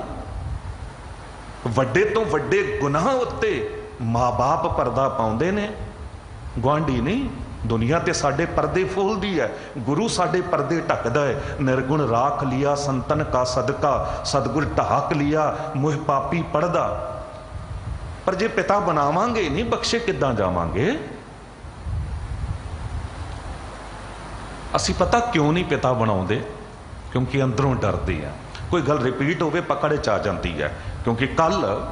ਵੱਡੇ ਤੋਂ ਵੱਡੇ ਗੁਨਾਹ ਉੱਤੇ ਮਾਂ-ਬਾਪ ਪਰਦਾ ਪਾਉਂਦੇ ਨੇ, ਗੁਆਂਢੀ ਨਹੀਂ। ਦੁਨੀਆ ਤੇ ਸਾਡੇ ਪਰਦੇ ਫੋਲਦੀ ਹੈ, ਗੁਰੂ ਸਾਡੇ ਪਰਦੇ ਢੱਕਦਾ ਹੈ। ਨਿਰਗੁਣ ਰਾਖ ਲਿਆ ਸੰਤਨ ਕਾ ਸਦਕਾ, ਸਤਗੁਰ ਢਾਕ ਲਿਆ ਮੁਹ ਪਾਪੀ ਪੜਦਾ। ਪਰ ਜੇ ਪਿਤਾ ਬਣਾਵਾਂਗੇ ਨਹੀਂ, ਬਖਸ਼ੇ ਕਿੱਦਾਂ ਜਾਵਾਂਗੇ? ਅਸੀਂ ਪਤਾ ਕਿਉਂ ਨਹੀਂ ਪਿਤਾ ਬਣਾਉਂਦੇ? ਕਿਉਂਕਿ ਅੰਦਰੋਂ ਡਰਦੇ ਆ ਕੋਈ ਗੱਲ ਰਿਪੀਟ ਹੋਵੇ ਪਕੜ ਚ ਆ ਜਾਂਦੀ ਹੈ। ਕਿਉਂਕਿ ਕੱਲ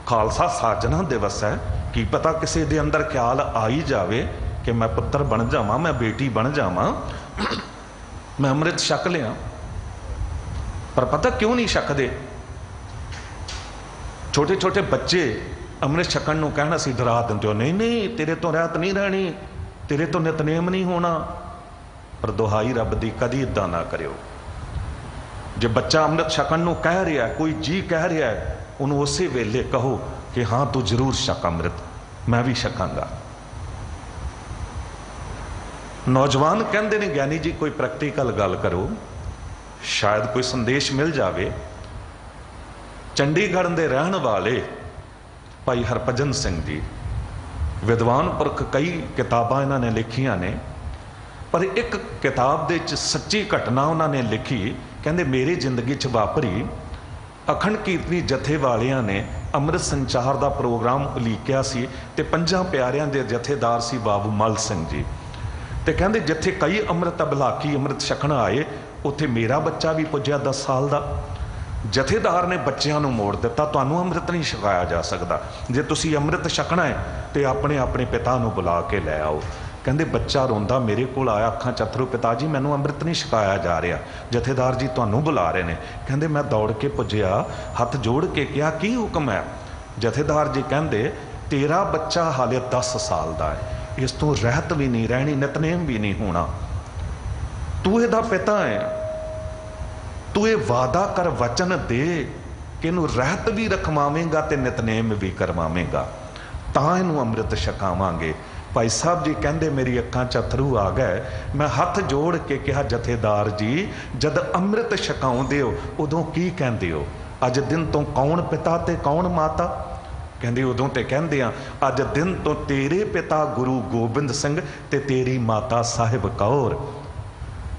ਖਾਲਸਾ ਸਾਜਨਾ ਦਿਵਸ ਹੈ, ਕੀ ਪਤਾ ਕਿਸੇ ਦੇ ਅੰਦਰ ਖਿਆਲ ਆ ਹੀ ਜਾਵੇ ਕਿ ਮੈਂ ਪੁੱਤਰ ਬਣ ਜਾਵਾਂ, ਮੈਂ ਬੇਟੀ ਬਣ ਜਾਵਾਂ, ਮੈਂ ਅੰਮ੍ਰਿਤ ਛਕ ਲਿਆ। ਪਰ ਪਤਾ ਕਿਉਂ ਨਹੀਂ ਛਕਦੇ? ਛੋਟੇ ਛੋਟੇ ਬੱਚੇ ਅੰਮ੍ਰਿਤ ਛਕਣ ਨੂੰ ਕਹਿਣ ਅਸੀਂ ਡਰਾ ਦਿੰਦੇ ਹੋ, ਨਹੀਂ ਨਹੀਂ ਤੇਰੇ ਤੋਂ ਰਹਿਤ ਨਹੀਂ ਰਹਿਣੀ, ਤੇਰੇ ਤੋਂ ਨਿਤਨੇਮ ਨਹੀਂ ਹੋਣਾ। ਪਰ ਦੁਹਾਈ ਰੱਬ ਦੀ ਕਦੀ ਇਦਾਂ ਨਾ ਕਰਿਓ। ਜੇ ਬੱਚਾ ਅੰਮ੍ਰਿਤ ਛਕਣ ਨੂੰ ਕਹਿ ਰਿਹਾ, ਕੋਈ ਜੀ ਕਹਿ ਰਿਹਾ ਹੈ, ਉਹਨੂੰ ਉਸੇ ਵੇਲੇ ਕਹੋ ਕਿ ਹਾਂ ਤੂੰ ਜ਼ਰੂਰ ਛਕ ਅੰਮ੍ਰਿਤ, ਮੈਂ ਵੀ ਛਕਾਂਗਾ। ਨੌਜਵਾਨ ਕਹਿੰਦੇ ਨੇ ਗਿਆਨੀ ਜੀ ਕੋਈ ਪ੍ਰੈਕਟੀਕਲ ਗੱਲ ਕਰੋ, ਸ਼ਾਇਦ ਕੋਈ ਸੰਦੇਸ਼ ਮਿਲ ਜਾਵੇ। ਚੰਡੀਗੜ੍ਹ ਦੇ ਰਹਿਣ ਵਾਲੇ ਭਾਈ ਹਰਭਜਨ ਸਿੰਘ ਜੀ, ਵਿਦਵਾਨ ਪੁਰਖ, ਕਈ ਕਿਤਾਬਾਂ ਇਹਨਾਂ ਨੇ ਲਿਖੀਆਂ ਨੇ, ਪਰ ਇੱਕ ਕਿਤਾਬ ਦੇ ਵਿੱਚ ਸੱਚੀ ਘਟਨਾ ਉਹਨਾਂ ਨੇ ਲਿਖੀ। ਕਹਿੰਦੇ ਮੇਰੀ ਜ਼ਿੰਦਗੀ 'ਚ ਵਾਪਰੀ, ਅਖੰਡ ਕੀਰਤਨੀ ਜਥੇ ਵਾਲਿਆਂ ਨੇ ਅੰਮ੍ਰਿਤ ਸੰਚਾਰ ਦਾ ਪ੍ਰੋਗਰਾਮ ਉਲੀਕਿਆ ਸੀ, ਤੇ 5 ਪਿਆਰਿਆਂ ਦੇ ਜਥੇਦਾਰ ਸੀ ਬਾਬੂ ਮਲ ਸਿੰਘ ਜੀ। ਤੇ ਕਹਿੰਦੇ ਜਿੱਥੇ ਕਈ ਅੰਮ੍ਰਿਤ ਅਭਲਾਖੀ ਅੰਮ੍ਰਿਤ ਛਕਣ ਆਏ, ਉੱਥੇ ਮੇਰਾ ਬੱਚਾ ਵੀ ਪੁੱਜਿਆ 10 ਸਾਲ ਦਾ। ਜਥੇਦਾਰ ਨੇ ਬੱਚਿਆਂ ਨੂੰ ਮੋੜ ਦਿੱਤਾ, ਤੁਹਾਨੂੰ ਅੰਮ੍ਰਿਤ ਨਹੀਂ ਛਕਾਇਆ ਜਾ ਸਕਦਾ, ਜੇ ਤੁਸੀਂ ਅੰਮ੍ਰਿਤ ਛਕਣਾ ਹੈ ਤੇ ਆਪਣੇ ਆਪਣੇ ਪਿਤਾ ਨੂੰ ਬੁਲਾ ਕੇ ਲੈ ਆਓ। ਕਹਿੰਦੇ ਬੱਚਾ ਰੋਂਦਾ ਮੇਰੇ ਕੋਲ ਆਇਆ, ਅੱਖਾਂ ਚੱਥਰੂ, ਪਿਤਾ ਜੀ ਮੈਨੂੰ ਅੰਮ੍ਰਿਤ ਨਹੀਂ ਛਕਾਇਆ ਜਾ ਰਿਹਾ, ਜਥੇਦਾਰ ਜੀ ਤੁਹਾਨੂੰ ਬੁਲਾ ਰਹੇ ਨੇ। ਕਹਿੰਦੇ ਮੈਂ ਦੌੜ ਕੇ ਪੁੱਜਿਆ, ਹੱਥ ਜੋੜ ਕੇ ਕਿਹਾ ਕੀ ਹੁਕਮ ਹੈ? ਜਥੇਦਾਰ ਜੀ ਕਹਿੰਦੇ ਤੇਰਾ ਬੱਚਾ ਹਾਲੇ 10 ਸਾਲ ਦਾ ਹੈ, ਇਸ ਤੋਂ ਰਹਿਤ ਵੀ ਨਹੀਂ ਰਹਿਣੀ, ਨਿਤਨੇਮ ਵੀ ਨਹੀਂ ਹੋਣਾ, ਤੂੰ ਇਹਦਾ ਪਿਤਾ ਹੈ, ਤੂੰ ਇਹ ਵਾਅਦਾ ਕਰ, ਵਚਨ ਦੇ ਕਿ ਇਹਨੂੰ ਰਹਿਤ ਵੀ ਰਖਵਾਵੇਂਗਾ ਤੇ ਨਿਤਨੇਮ ਵੀ ਕਰਵਾਵੇਂਗਾ, ਤਾਂ ਇਹਨੂੰ ਅੰਮ੍ਰਿਤ ਛਕਾਵਾਂਗੇ। ਭਾਈ ਸਾਹਿਬ ਜੀ ਕਹਿੰਦੇ ਮੇਰੀ ਅੱਖਾਂ 'ਚ ਅਥਰੂ ਆ ਗਏ। ਮੈਂ ਹੱਥ ਜੋੜ ਕੇ ਕਿਹਾ ਜਥੇਦਾਰ ਜੀ ਜਦ ਅੰਮ੍ਰਿਤ ਛਕਾਉਂਦੇ ਹੋ ਉਦੋਂ ਕੀ ਕਹਿੰਦੇ ਹੋ? ਅੱਜ ਦਿਨ ਤੋਂ ਕੌਣ ਪਿਤਾ ਤੇ ਕੌਣ ਮਾਤਾ? ਕਹਿੰਦੇ ਉਦੋਂ ਤੇ ਕਹਿੰਦੇ ਆ ਅੱਜ ਦਿਨ ਤੋਂ ਤੇਰੇ ਪਿਤਾ ਗੁਰੂ ਗੋਬਿੰਦ ਸਿੰਘ ਤੇ ਤੇਰੀ ਮਾਤਾ ਸਾਹਿਬ ਕੌਰ।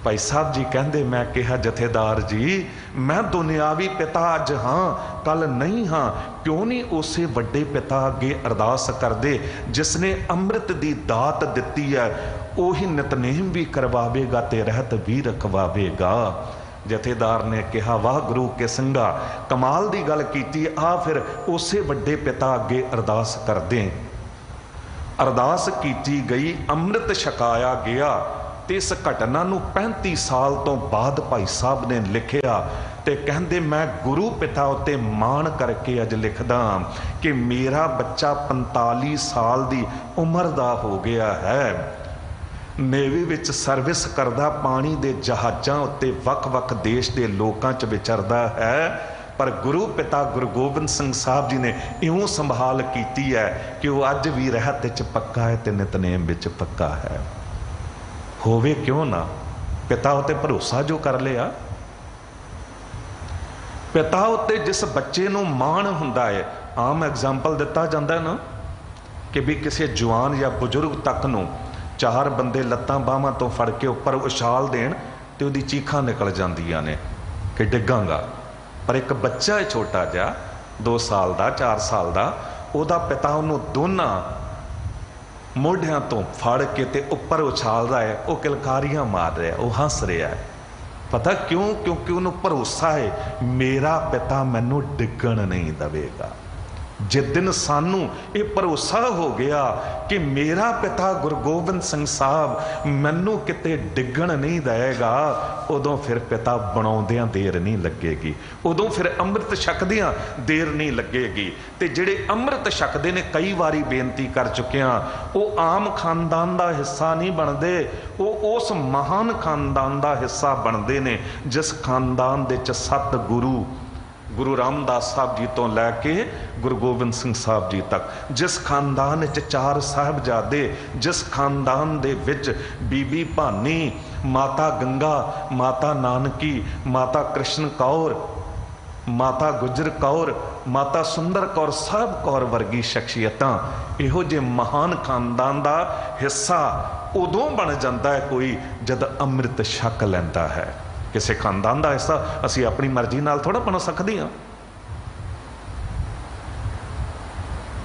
ਭਾਈ ਸਾਹਿਬ ਜੀ ਕਹਿੰਦੇ ਮੈਂ ਕਿਹਾ ਜਥੇਦਾਰ ਜੀ ਮੈਂ ਦੁਨਿਆਵੀ ਪਿਤਾ ਅੱਜ ਹਾਂ, ਕੱਲ ਨਹੀਂ ਹਾਂ, ਕਿਉਂ ਨਹੀਂ ਉਸੇ ਵੱਡੇ ਪਿਤਾ ਅੱਗੇ ਅਰਦਾਸ ਕਰਦੇ ਜਿਸ ਨੇ ਅੰਮ੍ਰਿਤ ਦੀ ਦਾਤ ਦਿੱਤੀ ਹੈ, ਉਹੀ ਨਿਤਨੇਮ ਵੀ ਕਰਵਾਵੇਗਾ ਤੇ ਰਹਿਤ ਵੀ ਰਖਵਾਵੇਗਾ। ਜਥੇਦਾਰ ਨੇ ਕਿਹਾ ਵਾਹ ਗੁਰੂ ਕੇ ਸਿੰਘਾ, ਕਮਾਲ ਦੀ ਗੱਲ ਕੀਤੀ। ਆ ਫਿਰ ਉਸੇ ਵੱਡੇ ਪਿਤਾ ਅੱਗੇ ਅਰਦਾਸ ਕਰਦੇ। ਅਰਦਾਸ ਕੀਤੀ ਗਈ, ਅੰਮ੍ਰਿਤ ਛਕਾਇਆ ਗਿਆ। ਤੇ ਇਸ ਘਟਨਾ ਨੂੰ 35 ਸਾਲ ਤੋਂ ਬਾਅਦ ਭਾਈ ਸਾਹਿਬ ਨੇ ਲਿਖਿਆ ਤੇ ਕਹਿੰਦੇ ਮੈਂ ਗੁਰੂ ਪਿਤਾ ਉੱਤੇ ਮਾਣ ਕਰਕੇ ਅੱਜ ਲਿਖਦਾ ਕਿ ਮੇਰਾ ਬੱਚਾ 45 ਸਾਲ ਦੀ ਉਮਰ ਦਾ ਹੋ ਗਿਆ ਹੈ, ਨੇਵੀ ਵਿੱਚ ਸਰਵਿਸ ਕਰਦਾ, ਪਾਣੀ ਦੇ ਜਹਾਜ਼ਾਂ ਉੱਤੇ ਵੱਖ-ਵੱਖ ਦੇਸ਼ ਦੇ ਲੋਕਾਂ 'ਚ ਵਿਚਰਦਾ ਹੈ। ਪਰ ਗੁਰੂ ਪਿਤਾ ਗੁਰੂ ਗੋਬਿੰਦ ਸਿੰਘ ਸਾਹਿਬ ਜੀ ਨੇ ਇਉਂ ਸੰਭਾਲ ਕੀਤੀ ਹੈ ਕਿ ਉਹ ਅੱਜ ਵੀ ਰਹਿਤ ਵਿੱਚ ਪੱਕਾ ਹੈ ਤੇ ਨਿਤਨੇਮ ਵਿੱਚ ਪੱਕਾ ਹੈ। ਹੋਵੇ ਕਿਉਂ ਨਾ, ਪਿਤਾ ਉੱਤੇ ਭਰੋਸਾ ਜੋ ਕਰ ਲਿਆ। ਪਿਤਾ ਉੱਤੇ ਜਿਸ ਬੱਚੇ ਨੂੰ ਮਾਣ ਹੁੰਦਾ ਹੈ, ਆਮ ਐਗਜ਼ਾਮਪਲ ਦਿੱਤਾ ਜਾਂਦਾ ਨਾ ਕਿ ਵੀ ਕਿਸੇ ਜਵਾਨ ਜਾਂ ਬਜ਼ੁਰਗ ਤੱਕ ਨੂੰ 4 ਬੰਦੇ ਲੱਤਾਂ ਬਾਹਾਂ ਤੋਂ ਫੜ ਕੇ ਉੱਪਰ ਉਛਾਲ ਦੇਣ ਤੇ ਉਹਦੀ ਚੀਖਾਂ ਨਿਕਲ ਜਾਂਦੀਆਂ ਨੇ ਕਿ ਡਿੱਗਾਂਗਾ। ਪਰ ਇੱਕ ਬੱਚਾ ਹੈ ਛੋਟਾ ਜਿਹਾ 2 ਸਾਲ ਦਾ 4 ਸਾਲ ਦਾ, ਉਹਦਾ ਪਿਤਾ ਉਹਨੂੰ ਦੋਨਾਂ ਮੋਢਿਆਂ ਤੋਂ ਫੜ ਕੇ ਤੇ ਉੱਪਰ ਉਛਾਲਦਾ ਹੈ, ਉਹ ਕਿਲਕਾਰੀਆਂ ਮਾਰ ਰਿਹਾ, ਉਹ ਹੱਸ ਰਿਹਾ ਹੈ। पता क्यों? क्योंकि उन्होंने भरोसा है मेरा पिता मैनू डिगण नहीं देगा। जिस दिन सानू ये भरोसा हो गया कि मेरा पिता गुरु गोबिंद सिंह साहब मैनू किते डिगण नहीं देगा, उदों फिर पिता बनाउंदियां देर नहीं लगेगी, उदों फिर अमृत छकदियां देर नहीं लगेगी। ते जिहड़े अमृत छकदे ने, कई वारी बेनती कर चुके हैं, वो आम खानदान का हिस्सा नहीं बनते, वो उस महान खानदान का हिस्सा बनते ने जिस खानदान दे च सत गुरु रामदास साहब जी तो लैके गुरु गोबिंद सिंह साहब जी तक, जिस खानदान च 4 साहिबजादे, जिस खानदान दे विच बीबी भानी, माता गंगा, माता नानकी, माता कृष्ण कौर, माता गुजर कौर, माता सुंदर कौर, साहब कौर वर्गी शख्सियतां, इहो जे महान खानदान का हिस्सा उदों बन जाता है कोई जद अमृत छक लैंदा है। किसी खानदान का हिस्सा असी अपनी मर्जी नाल थोड़ा बन सकते हैं।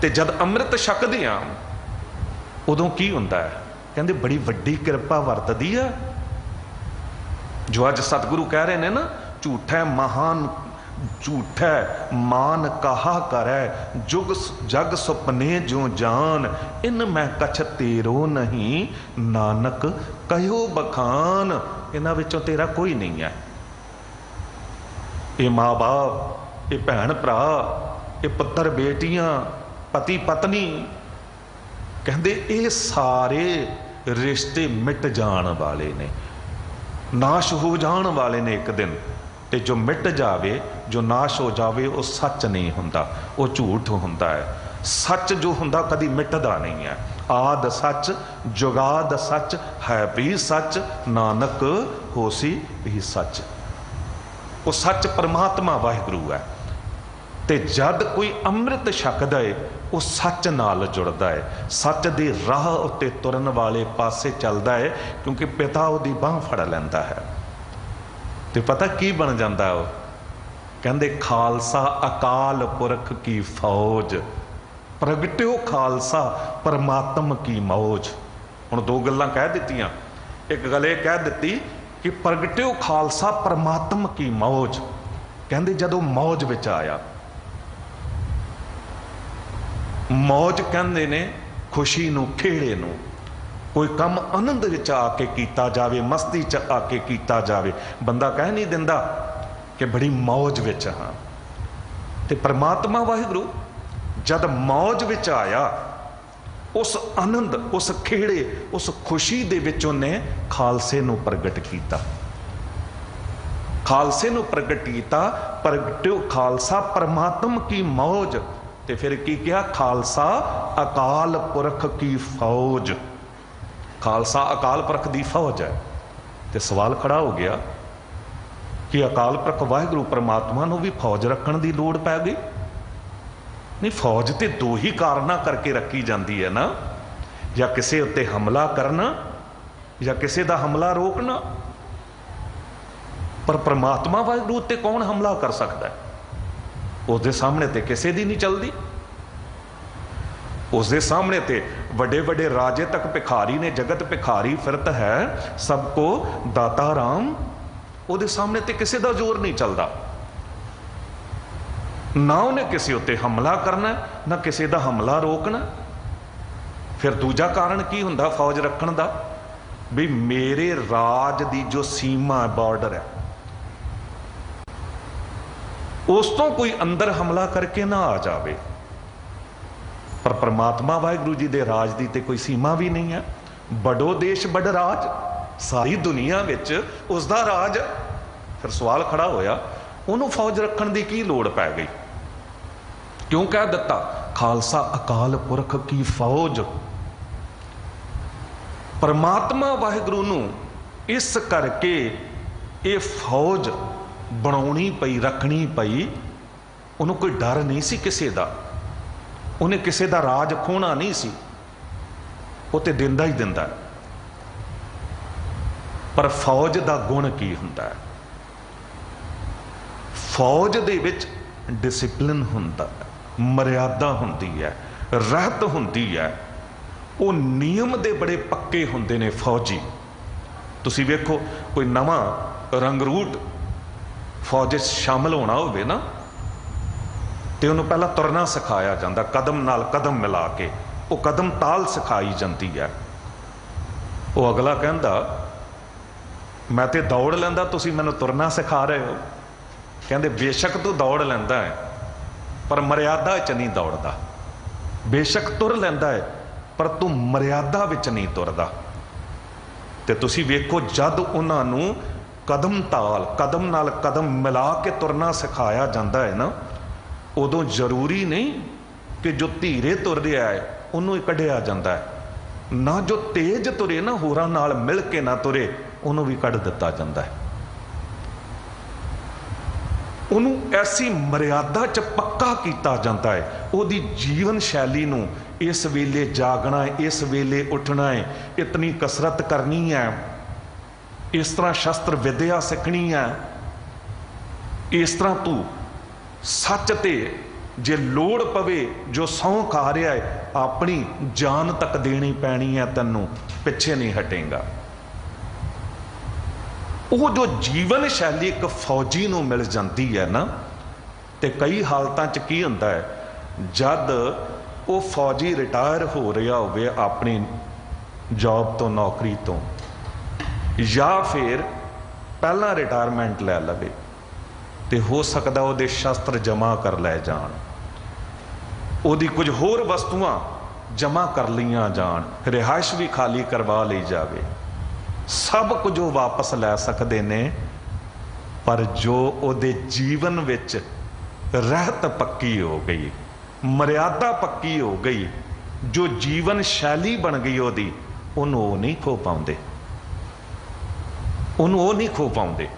ते जद अमृत छकदे हां उदों की हुंदा है? कहंदे बड़ी वड्डी किरपा वरतदी है। जो अज सतगुरु कह रहे हैं ना, झूठा महान झूठा मान कहा करे, जुग जग सुपने जो जान, इन मैं कछ तेरो नहीं, नानक कहो बखान। इन्हां विचों तेरा कोई नहीं है। ये माँ बाप, ये भैन भरा, ये पुत्र बेटियां, पति पत्नी, कहते ये सारे रिश्ते मिट जान वाले ने, नाश हो जान वाले ने एक दिन। ते जो मिट जावे, जो नाश हो जावे, वो सच नहीं हुंदा, वो झूठ हुंदा है। सच जो हुंदा कदी मिटदा नहीं है। आद सच जुगाद सच है भी सच, नानक होसी भी सच। वो सच परमात्मा वाहिगुरु है। ते जद कोई अमृत छकदा है वो सच नाल जुड़दा है, सच दी राह उत्ते तुरन वाले पासे चलदा है, क्योंकि पिता उहदी बांह फड़ लैंदा है। ते पता की बन जाता है? कहंदे खालसा अकाल पुरख की फौज, प्रगट्यो खालसा परमात्म की मौज। हुण 2 गल्लां कह दित्तियां। एक गल कह दित्ती कि प्रगट्यो खालसा परमात्म की मौज। कहंदे जदों मौज विच आया, मौज कहंदे ने खुशी नूं, खेड़े नूं, कोई कम आनंद विच आके कीता जावे, मस्ती च आके कीता जावे, बंदा कह नहीं दिंदा कि बड़ी मौज विच हाँ। ते परमात्मा वाहिगुरु जद मौज विच आया, उस आनंद, उस खेड़े, उस खुशी दे विच उन्हें खालसे नूं प्रगट कीता, खालसे नूं प्रगट कीता। प्रगट्यो खालसा परमात्म की मौज। ते फिर की कहा? खालसा अकाल पुरख की फौज। खालसा अकाल पुरख की फौज है। तो सवाल खड़ा हो गया कि अकाल पुरख वाहिगुरु परमात्मा नूं भी फौज रखण की लोड़ पै गई? नहीं, फौज तो 2 ही कारणा करके रखी जाती है ना, या किसी उत्ते हमला करना या किसी का हमला रोकना। पर परमात्मा वाहिगुरु उत्ते कौन हमला कर सकता है? उसके सामने तो किसी की नहीं चलती। उसके सामने तो बड़े बड़े राजे तक भिखारी ने, जगत भिखारी फिरत है, सबको दाता राम। उसके सामने तो किसी का जोर नहीं चलता। ना उन्हें किसी उत्ते हमला करना, ना किसी का हमला रोकना। फिर दूजा कारण की हुंदा फौज रखण दा? भी मेरे राज की जो सीमा बॉर्डर है, उस तो कोई अंदर हमला करके ना आ जाए। पर परमात्मा वाहिगुरु जी दे राज की तो कोई सीमा भी नहीं है। बड़ो देश बड़ राज, सारी दुनिया विच उसका राज। फिर सवाल खड़ा होया, उन्होंने फौज रखण की की लोड़ पै गई? क्यों कह दिता खालसा अकाल पुरख की फौज? परमात्मा वाहिगुरु नूं इस करके ये फौज बनाउणी पई, रखनी पई। उन्होंने कोई डर नहीं सी किसी का, उन्हें किसी का राज खोना नहीं सी, वो तो दिंदा ही दिंदा। पर फौज का गुण की हुंदा है? फौज दे विच डिसिपलिन हुंदा है, मर्यादा हुंदी है, रहत हुंदी है। वो नियम दे बड़े पक्के हुंदे ने फौजी। तुसी वेखो कोई नवां रंगरूट फौज शामिल होना होवे ना, तो उन्होंने पहला तुरना सिखाया जाता, कदम नाल कदम मिला के, वो कदम ताल सिखाई जाती है। वो अगला कहता मैं तो दौड़ लैंदा, तुसीं मैनूं तुरना सिखा रहे हो। कहते बेशक तू दौड़ लैंदा है पर मर्यादा च नहीं दौड़दा, बेशक तुर लैंदा है पर तू मर्यादा विच नहीं तुरदा। ते तुसीं वेखो जद उन्हां नूं कदम ताल कदम नाल कदम मिला के तुरना सिखाया जाता है ना, उदों जरूरी नहीं कि जो धीरे तुर रहा है उन्हों ही कढ़िया जाता है, ना जो तेज तुरे ना होरां नाल मिल के ना तुरे उन्हों भी कढ़ दिता जाता है। उन्होंने ऐसी मर्यादा च पक्का किया जाता है। उहदी जीवन शैली नूं इस वेले जागना है, इस वेले उठना है, इतनी कसरत करनी है, इस तरह शस्त्र विद्या सीखनी है, इस तरह तू सच ते जे लोड़ पवे जो सौं खा रहा है अपनी जान तक देनी पैनी है, तैनूं पिछे नहीं हटेगा। वो जो जीवन शैली एक फौजी नूं मिल जाती है ना, तो कई हालतां च की हुंदा है, जद वो फौजी रिटायर हो रहा होवे अपनी जॉब तो नौकरी तो, या फिर पहला रिटायरमेंट लै लवे, तो हो सकता वो शस्त्र जमा कर लै जान, उहदी कुछ होर वस्तुआं जमा कर लियां जान, रिहाइश भी खाली करवा ली जाए, सब कुछ वो वापस लै सकते ने, पर जो उहदे जीवन विच रहत पक्की हो गई, मर्यादा पक्की हो गई, जो जीवन शैली बन गई उहदी, उन्होंने नहीं खो पाउंदे, उन्होंने वो नहीं खो पाउंदे।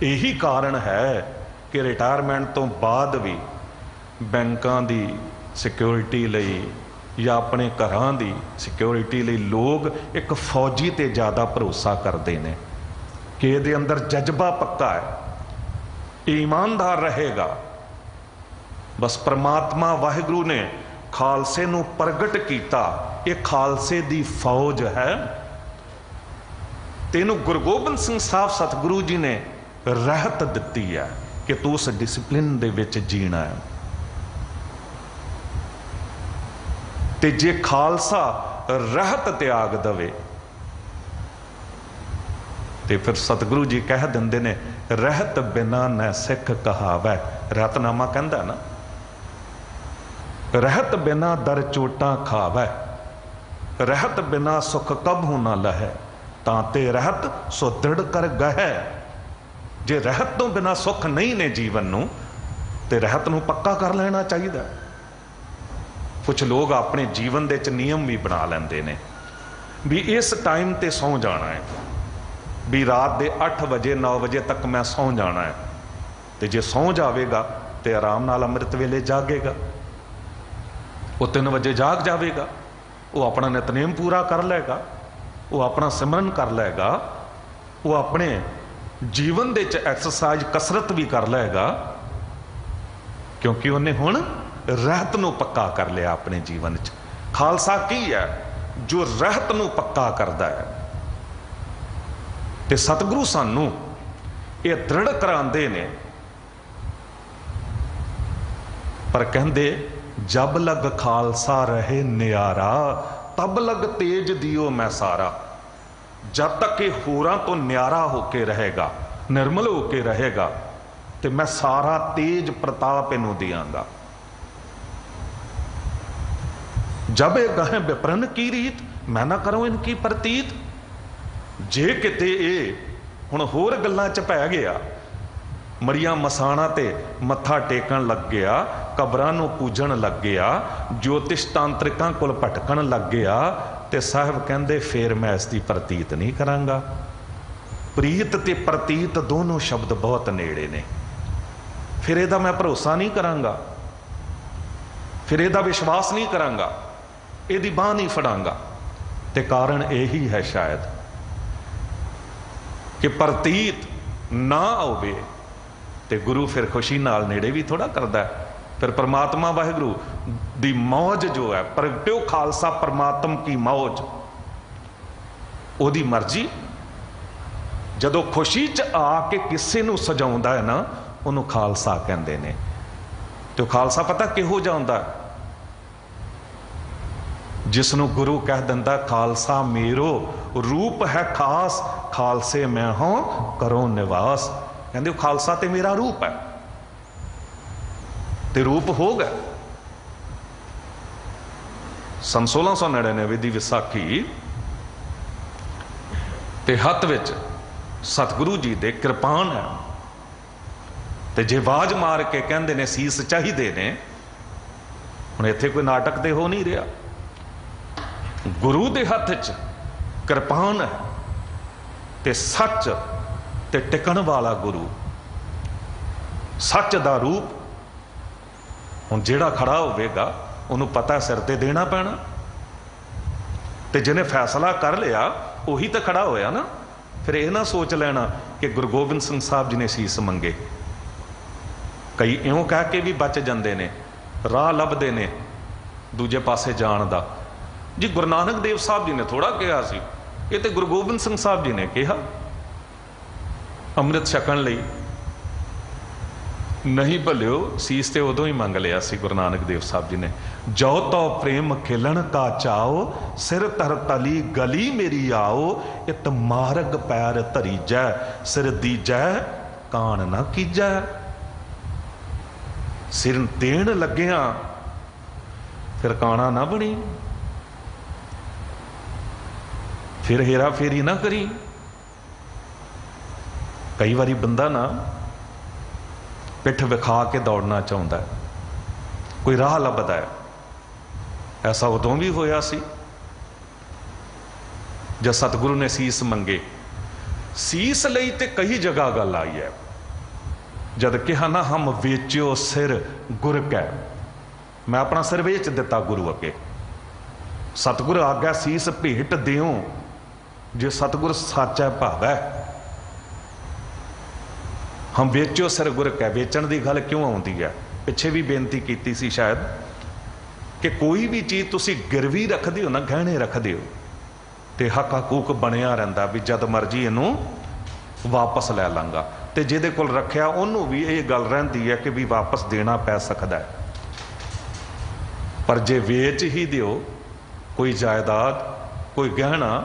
यही कारण है कि रिटायरमेंट तो बाद भी बैंकों की सिक्योरिटी लई या अपने घरां दी सिक्योरिटी लई लोग एक फौजी ते ज़्यादा भरोसा करते हैं कि ये अंदर जज्बा पक्का है, ईमानदार रहेगा। बस परमात्मा वाहिगुरू ने खालसे नूं प्रगट किया, ये खालसे दी फौज है। तेनू गुरु गोबिंद सिंह साहब सतगुरु जी ने रहत दिती है कि तू उस डिसिपलिन दे विच जीना है। ते जे खालसा रहत त्याग दवे तो फिर सतगुरु जी कह देंदे ने, रहत बिना न सिख कहावै। रहतनामा कहंदा ना, रहत बिना दर चोटां खावै, रहत बिना सुख कबहू ना लहै, तांते रहत सो दृढ़ कर गहै। जे रहत तो बिना सुख नहीं ने जीवन नूं, ते रहत नूं पक्का कर लेना चाहिए। कुछ लोग अपने जीवन दे च नियम भी बना लेंदे ने भी इस टाइम ते सौ जाना है, भी रात दे 8 बजे 9 बजे तक मैं सौ जाना है, तो जे सौ जाएगा तो आराम नाल अमृत वेले जागेगा, वो 3 बजे जाग जाएगा, वो अपना नितनेम पूरा कर लेगा, वो अपना सिमरन कर लेगा, वो अपने जीवन दे च एक्सरसाइज कसरत भी कर लेगा, क्योंकि उन्हें हुण रहत नूं पक्का कर लिया अपने जीवन च। खालसा की है जो रहत नूं पक्का करता है। ते सतगुरु सानू ये दृढ़ करांदे ने, पर कहंदे जब लग खालसा रहे न्यारा, तब लग तेज दियो मैं सारा। जब तक ये होरां तो न्यारा होके रहेगा, निर्मल होके रहेगा, तो मैं सारा तेज प्रताप इनू दियांगा। जब ये गहे विप्रन की रीत, मैं ना करूं इनकी प्रतीत। जे किते ये हुण होर गल्लां च पै गया, मड़ियां मसाणा ते मत्था टेकण लग गया, कबरां नूं पूजण लग गया, ज्योतिष तांत्रिकां कोल भटकण लग गया, ते साहब कहंदे फिर मैं इसकी प्रतीत नहीं करांगा। प्रीत ते प्रतीत दोनों शब्द बहुत नेड़े ने, फिर इहदा मैं भरोसा नहीं करांगा, फिर इहदा विश्वास नहीं करांगा, इहदी बांह नहीं फड़ांगा। ते कारण यही है शायद कि प्रतीत ना होवे ते गुरु फिर खुशी नाल नेड़े भी थोड़ा करता है। फिर परमात्मा वाहिगुरू दी मौज जो है, प्रगट्यो खालसा परमात्म की मौज, ओदी मर्जी ਜਦੋਂ ਖੁਸ਼ੀ 'ਚ ਆ ਕੇ ਕਿਸੇ ਨੂੰ ਸਜਾਉਂਦਾ ਹੈ ਨਾ, ਉਹਨੂੰ ਖਾਲਸਾ ਕਹਿੰਦੇ ਨੇ। ਤੇ ਉਹ ਖਾਲਸਾ ਪਤਾ ਕਿਹੋ ਜਿਹਾ ਹੁੰਦਾ? ਜਿਸ ਨੂੰ ਗੁਰੂ ਕਹਿ ਦਿੰਦਾ ਖਾਲਸਾ ਮੇਰੋ ਰੂਪ ਹੈ ਖਾਸ, ਖਾਲਸੇ ਮੈਂ ਹਾਂ ਕਰੋ ਨਿਵਾਸ। ਕਹਿੰਦੇ ਉਹ ਖਾਲਸਾ ਤੇ ਮੇਰਾ ਰੂਪ ਹੈ, ਤੇ ਰੂਪ ਹੋ ਗਿਆ। ਸੰਨ 1699 ਦੀ ਵਿਸਾਖੀ ਤੇ ਹੱਥ ਵਿੱਚ ਸਤਿਗੁਰੂ ਜੀ ਦੇ ਕਿਰਪਾਨ ਹੈ, ਤੇ ਜੇ ਆਵਾਜ਼ ਮਾਰ ਕੇ ਕਹਿੰਦੇ ਨੇ ਸੀਸ ਚਾਹੀਦੇ ਨੇ। ਹੁਣ ਇੱਥੇ ਕੋਈ ਨਾਟਕ ਤੇ ਹੋ ਨਹੀਂ ਰਿਹਾ, ਗੁਰੂ ਦੇ ਹੱਥ 'ਚ ਕਿਰਪਾਨ ਹੈ ਤੇ ਸੱਚ ਤੇ ਟਿਕਣ ਵਾਲਾ ਗੁਰੂ, ਸੱਚ ਦਾ ਰੂਪ। ਹੁਣ ਜਿਹੜਾ ਖੜਾ ਹੋਵੇਗਾ ਉਹਨੂੰ ਪਤਾ ਸਿਰ ਤੇ ਦੇਣਾ ਪੈਣਾ, ਤੇ ਜਿਹਨੇ ਫੈਸਲਾ ਕਰ ਲਿਆ ਉਹੀ ਤਾਂ ਖੜਾ ਹੋਇਆ ਨਾ। ਫਿਰ ਇਹ ਨਾ ਸੋਚ ਲੈਣਾ ਕਿ ਗੁਰੂ ਗੋਬਿੰਦ ਸਿੰਘ ਸਾਹਿਬ ਜੀ ਨੇ ਸੀਸ ਮੰਗੇ। ਕਈ ਇਉਂ ਕਹਿ ਕੇ ਵੀ ਬਚ ਜਾਂਦੇ ਨੇ, ਰਾਹ ਲੱਭਦੇ ਨੇ ਦੂਜੇ ਪਾਸੇ ਜਾਣ ਦਾ। ਜੀ ਗੁਰੂ ਨਾਨਕ ਦੇਵ ਸਾਹਿਬ ਜੀ ਨੇ ਥੋੜਾ ਕਿਹਾ ਸੀ, ਇਹ ਤੇ ਗੁਰੂ ਗੋਬਿੰਦ ਸਿੰਘ ਸਾਹਿਬ ਜੀ ਨੇ ਕਿਹਾ ਅੰਮ੍ਰਿਤ ਛਕਣ ਲਈ। ਨਹੀਂ ਭਲਿਓ, ਸੀਸ ਤੇ ਉਦੋਂ ਹੀ ਮੰਗ ਲਿਆ ਸੀ ਗੁਰੂ ਨਾਨਕ ਦੇਵ ਸਾਹਿਬ ਜੀ ਨੇ। ਜੋ ਤੋ ਪ੍ਰੇਮ ਖਿਲਣ ਕਾ ਚਾਓ, ਸਿਰ ਧਰ ਤਲੀ ਗਲੀ ਮੇਰੀ ਆਓ। ਇਤ ਮਾਰਗ ਪੈਰ ਧਰੀਜੈ, ਸਿਰ ਦੀਜੈ ਕਾਣ ਨਾ ਕੀਜੈ। ਸਿਰ ਦੇਣ ਲੱਗਿਆ ਫਿਰ ਕਾਣਾ ਨਾ ਬਣੀ, ਫਿਰ ਹੇਰਾ ਫੇਰੀ ਨਾ ਕਰੀ। ਕਈ ਵਾਰੀ ਬੰਦਾ ਨਾ ਪਿੱਠ ਵਿਖਾ ਕੇ ਦੌੜਨਾ ਚਾਹੁੰਦਾ, ਕੋਈ ਰਾਹ ਲੱਭਦਾ ਹੈ। ਐਸਾ ਉਦੋਂ ਵੀ ਹੋਇਆ ਸੀ ਜਦ ਸਤਿਗੁਰੂ ਨੇ ਸੀਸ ਮੰਗੇ। ਸੀਸ ਲਈ ਤੇ ਕਈ ਜਗ੍ਹਾ ਗੱਲ ਆਈ ਹੈ। ਜਦ ਕਿਹਾ ਨਾ ਹਮ ਵੇਚਿਓ ਸਿਰ ਗੁਰ ਕੈ, ਮੈਂ ਆਪਣਾ ਸਿਰ ਵੇਚ ਦਿੱਤਾ ਗੁਰੂ ਅੱਗੇ। ਸਤਿਗੁਰ ਆਗਿਆ ਸੀਸ ਭੇਟ ਦਿਓ, ਜੇ ਸਤਿਗੁਰ ਸਾਚਾ ਭਾਵੈ। ਹਮ ਵੇਚਿਓ ਸਿਰ ਗੁਰ ਕੈ, ਵੇਚਣ ਦੀ ਗੱਲ ਕਿਉਂ ਆਉਂਦੀ ਹੈ? ਪਿੱਛੇ ਵੀ ਬੇਨਤੀ ਕੀਤੀ ਸੀ ਸ਼ਾਇਦ, ਕਿ ਕੋਈ ਵੀ ਚੀਜ਼ ਤੁਸੀਂ ਗਿਰਵੀ ਰੱਖਦੇ ਹੋ ਨਾ, ਗਹਿਣੇ ਰੱਖਦੇ ਹੋ, ਤੇ ਹੱਕ ਹਕੂਕ ਬਣਿਆ ਰਹਿੰਦਾ ਵੀ ਜਦ ਮਰਜੀ ਇਹਨੂੰ ਵਾਪਸ ਲੈ ਲਾਂਗਾ। ਤੇ ਜਿਹਦੇ ਕੋਲ ਰੱਖਿਆ ਉਹਨੂੰ ਵੀ ਇਹ ਗੱਲ ਰਹਿੰਦੀ ਹੈ ਕਿ ਵੀ ਵਾਪਸ ਦੇਣਾ ਪੈ ਸਕਦਾ ਹੈ। ਪਰ ਜੇ ਵੇਚ ਹੀ ਦਿਓ ਕੋਈ ਜਾਇਦਾਦ, ਕੋਈ ਗਹਿਣਾ,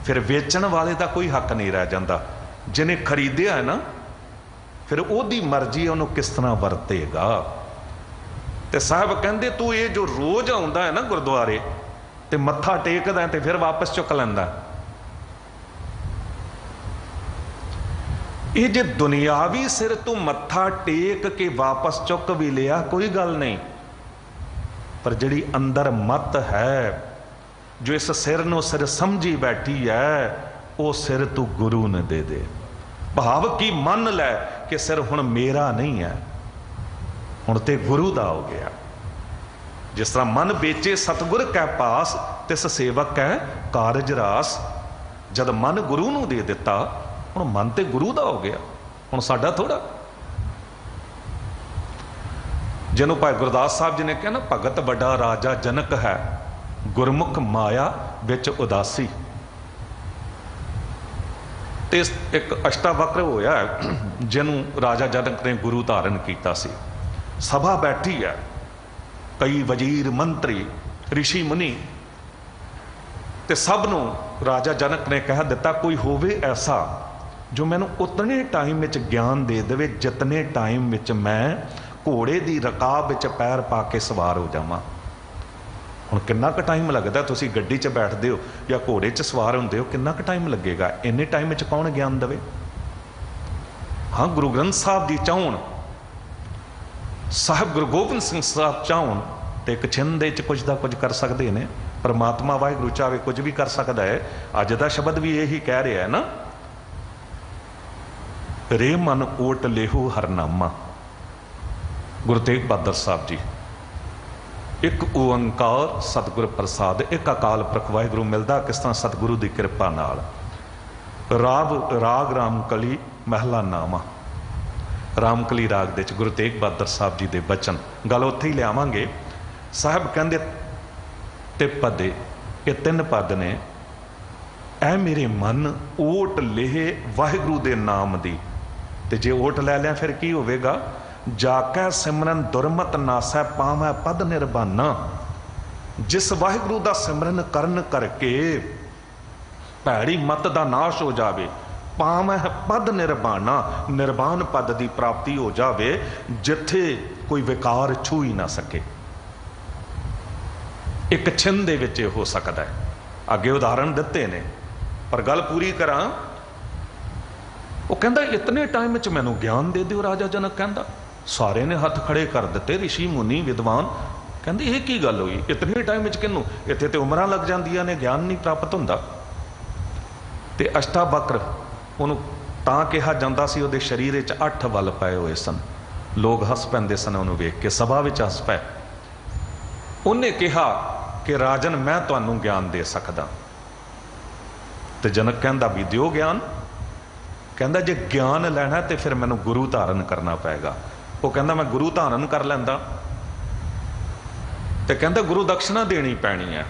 ਫਿਰ ਵੇਚਣ ਵਾਲੇ ਦਾ ਕੋਈ ਹੱਕ ਨਹੀਂ ਰਹਿ ਜਾਂਦਾ। ਜਿਹਨੇ ਖਰੀਦਿਆ ਹੈ ਨਾ, ਫਿਰ ਉਹਦੀ ਮਰਜ਼ੀ ਉਹਨੂੰ ਕਿਸ ਤਰ੍ਹਾਂ ਵਰਤੇਗਾ। ਤੇ ਸਾਹਿਬ ਕਹਿੰਦੇ ਤੂੰ ਇਹ ਜੋ ਰੋਜ਼ ਆਉਂਦਾ ਹੈ ਨਾ ਗੁਰਦੁਆਰੇ ਤੇ ਮੱਥਾ ਟੇਕਦਾ ਤੇ ਫਿਰ ਵਾਪਸ ਚੁੱਕ ਲੈਂਦਾ, ਇਹ ਜੇ ਦੁਨਿਆਵੀ ਸਿਰ ਤੂੰ ਮੱਥਾ ਟੇਕ ਕੇ ਵਾਪਸ ਚੁੱਕ ਵੀ ਲਿਆ ਕੋਈ ਗੱਲ ਨਹੀਂ, ਪਰ ਜਿਹੜੀ ਅੰਦਰ ਮੱਤ ਹੈ, ਜੋ ਇਸ ਸਿਰ ਨੂੰ ਸਿਰ ਸਮਝੀ ਬੈਠੀ ਹੈ, ਉਹ ਸਿਰ ਤੂੰ ਗੁਰੂ ਨੇ ਦੇ ਦੇ। ਭਾਵ ਕੀ ਮੰਨ ਲੈ ਕਿ ਸਿਰ ਹੁਣ ਮੇਰਾ ਨਹੀਂ ਹੈ, ਹੁਣ ਤੇ ਗੁਰੂ ਦਾ ਹੋ ਗਿਆ। ਜਿਸ ਤਰ੍ਹਾਂ ਮਨ ਵੇਚੇ ਸਤਿਗੁਰ ਕੈ ਪਾਸ, ਤਿਸ ਸੇਵਕ ਕੈ ਕਾਰਜ ਰਾਸ। ਜਦ ਮਨ ਗੁਰੂ ਨੂੰ ਦੇ ਦਿੱਤਾ, ਹੁਣ ਮਨ ਤੇ ਗੁਰੂ ਦਾ ਹੋ ਗਿਆ, ਹੁਣ ਸਾਡਾ ਥੋੜਾ। ਜਿਹਨੂੰ ਭਾਈ ਗੁਰਦਾਸ ਸਾਹਿਬ ਜੀ ਨੇ ਕਿਹਾ ਨਾ, ਭਗਤ ਵੱਡਾ ਰਾਜਾ ਜਨਕ ਹੈ, ਗੁਰਮੁਖ ਮਾਇਆ ਵਿੱਚ ਉਦਾਸੀ। ਤੇ ਇੱਕ ਅਸ਼ਟਾਵਕਰ ਹੋਇਆ ਜਿਹਨੂੰ ਰਾਜਾ ਜਨਕ ਨੇ ਗੁਰੂ ਧਾਰਨ ਕੀਤਾ ਸੀ। ਸਭਾ ਬੈਠੀ ਹੈ, ਕਈ ਵਜ਼ੀਰ ਮੰਤਰੀ ਰਿਸ਼ੀ ਮੁਨੀ, ਤੇ ਸਭ ਨੂੰ ਰਾਜਾ ਜਨਕ ਨੇ ਕਹਿ ਦਿੱਤਾ ਕੋਈ ਹੋਵੇ ਐਸਾ ਜੋ ਮੈਨੂੰ ਉਤਨੇ ਟਾਈਮ ਵਿੱਚ ਗਿਆਨ ਦੇ ਦੇਵੇ ਜਿਤਨੇ ਟਾਈਮ ਵਿੱਚ ਮੈਂ ਘੋੜੇ ਦੀ ਰਕਾਬ ਵਿੱਚ ਪੈਰ ਪਾ ਕੇ ਸਵਾਰ ਹੋ ਜਾਵਾਂ। ਹੁਣ ਕਿੰਨਾ ਕੁ ਟਾਈਮ ਲੱਗਦਾ? ਤੁਸੀਂ ਗੱਡੀ 'ਚ ਬੈਠਦੇ ਹੋ ਜਾਂ ਘੋੜੇ 'ਚ ਸਵਾਰ ਹੁੰਦੇ ਹੋ, ਕਿੰਨਾ ਕੁ ਟਾਈਮ ਲੱਗੇਗਾ? ਇੰਨੇ ਟਾਈਮ ਵਿੱਚ ਕੌਣ ਗਿਆਨ ਦੇਵੇ? ਹਾਂ, ਗੁਰੂ ਗ੍ਰੰਥ ਸਾਹਿਬ ਦੀ ਚਾਹੁਣ, ਸਾਹਿਬ ਗੁਰੂ ਗੋਬਿੰਦ ਸਿੰਘ ਸਾਹਿਬ ਚਾਹੁਣ ਤੇ ਇੱਕ ਛਿੰਨ ਦੇ 'ਚ ਕੁਝ ਦਾ ਕੁਝ ਕਰ ਸਕਦੇ ਨੇ। ਪਰਮਾਤਮਾ ਵਾਹਿਗੁਰੂ ਚਾਹੇ ਕੁਝ ਵੀ ਕਰ ਸਕਦਾ ਹੈ। ਅੱਜ ਦਾ ਸ਼ਬਦ ਵੀ ਇਹੀ ਕਹਿ ਰਿਹਾ ਹੈ ਨਾ, ਰੇ ਮਨ ਓਟ ਲੇਹੂ ਹਰਨਾਮਾ। ਗੁਰੂ ਤੇਗ ਬਹਾਦਰ ਸਾਹਿਬ ਜੀ, ਇੱਕ ਓੰਕਾਰ ਸਤਿਗੁਰ ਪ੍ਰਸਾਦ, ਇੱਕ ਅਕਾਲ ਪੁਰਖ ਵਾਹਿਗੁਰੂ ਮਿਲਦਾ ਕਿਸ ਤਰ੍ਹਾਂ? ਸਤਿਗੁਰੂ ਦੀ ਕਿਰਪਾ ਨਾਲ। ਰਾਗ ਰਾਮਕਲੀ ਮਹਿਲਾ ਨਾਮਾ, ਰਾਮਕਲੀ ਰਾਗ ਦੇ ਵਿੱਚ ਗੁਰੂ ਤੇਗ ਬਹਾਦਰ ਸਾਹਿਬ ਜੀ ਦੇ ਬਚਨ, ਗੱਲ ਉੱਥੇ ਹੀ ਲਿਆਵਾਂਗੇ। ਸਾਹਿਬ ਕਹਿੰਦੇ ਤਿਪਦੇ, ਇਹ ਤਿੰਨ ਪਦ ਨੇ, ਐ ਮੇਰੇ ਮਨ ਓਟ ਲੇਹ ਵਾਹਿਗੁਰੂ ਦੇ ਨਾਮ ਦੀ। ਤੇ ਜੇ ਓਟ ਲੈ ਲਿਆ ਫਿਰ ਕੀ ਹੋਵੇਗਾ? ਜਾਕੈ ਸਿਮਰਨ ਦੁਰਮਤ ਨਾਸੈ ਪਾਵੈ ਪਦ ਨਿਰਬਾਨਾ। ਜਿਸ ਵਾਹਿਗੁਰੂ ਦਾ ਸਿਮਰਨ ਕਰਨ ਕਰਕੇ ਭੈੜੀ ਮਤ ਦਾ ਨਾਸ਼ ਹੋ ਜਾਵੇ, ਪਾਵੈ ਪਦ ਨਿਰਬਾਨਾ, ਨਿਰਬਾਨ ਪਦ ਦੀ ਪ੍ਰਾਪਤੀ ਹੋ ਜਾਵੇ, ਜਿੱਥੇ ਕੋਈ ਵਿਕਾਰ ਛੂ ਹੀ ਨਾ ਸਕੇ। ਇੱਕ ਛਿੰਨ ਦੇ ਵਿੱਚ ਹੋ ਸਕਦਾ ਹੈ। ਅੱਗੇ ਉਦਾਹਰਣ ਦਿੱਤੇ ਨੇ, ਪਰ ਗੱਲ ਪੂਰੀ ਕਰਾਂ। ਉਹ ਕਹਿੰਦਾ ਇਤਨੇ ਟਾਈਮ 'ਚ ਮੈਨੂੰ ਗਿਆਨ ਦੇ ਦਿਓ। ਰਾਜਾ ਜਨਕ ਕਹਿੰਦਾ, ਸਾਰੇ ਨੇ ਹੱਥ ਖੜੇ ਕਰ ਦਿੱਤੇ, ਰਿਸ਼ੀ ਮੁਨੀ ਵਿਦਵਾਨ। ਕਹਿੰਦੇ ਇਹ ਕੀ ਗੱਲ ਹੋਈ, ਇਤਨੇ ਟਾਈਮ ਵਿੱਚ ਕਿਹਨੂੰ? ਇੱਥੇ ਤੇ ਉਮਰਾਂ ਲੱਗ ਜਾਂਦੀਆਂ ਨੇ, ਗਿਆਨ ਨਹੀਂ ਪ੍ਰਾਪਤ ਹੁੰਦਾ। ਤੇ ਅਸ਼ਟਾਵਕਰ ਉਹਨੂੰ ਤਾਂ ਕਿਹਾ ਜਾਂਦਾ ਸੀ, ਉਹਦੇ ਸਰੀਰ ਵਿੱਚ 8 ਵੱਲ ਪਏ ਹੋਏ ਸਨ। ਲੋਕ ਹੱਸ ਪੈਂਦੇ ਸਨ ਉਹਨੂੰ ਵੇਖ ਕੇ, ਸਭਾ ਵਿੱਚ ਹੱਸ ਪਏ। ਉਹਨੇ ਕਿਹਾ ਕਿ ਰਾਜਨ ਮੈਂ ਤੁਹਾਨੂੰ ਗਿਆਨ ਦੇ ਸਕਦਾ। ਤੇ ਜਨਕ ਕਹਿੰਦਾ ਵੀ ਦਿਓ ਗਿਆਨ। ਕਹਿੰਦਾ ਜੇ ਗਿਆਨ ਲੈਣਾ ਤੇ ਫਿਰ ਮੈਨੂੰ ਗੁਰੂ ਧਾਰਨ ਕਰਨਾ ਪਏਗਾ। ਉਹ ਕਹਿੰਦਾ ਮੈਂ ਗੁਰੂ ਧਾਰਨ ਕਰ ਲੈਂਦਾ। ਤੇ ਕਹਿੰਦਾ ਗੁਰੂ ਦਕਸ਼ਨਾ ਦੇਣੀ ਪੈਣੀ ਹੈ।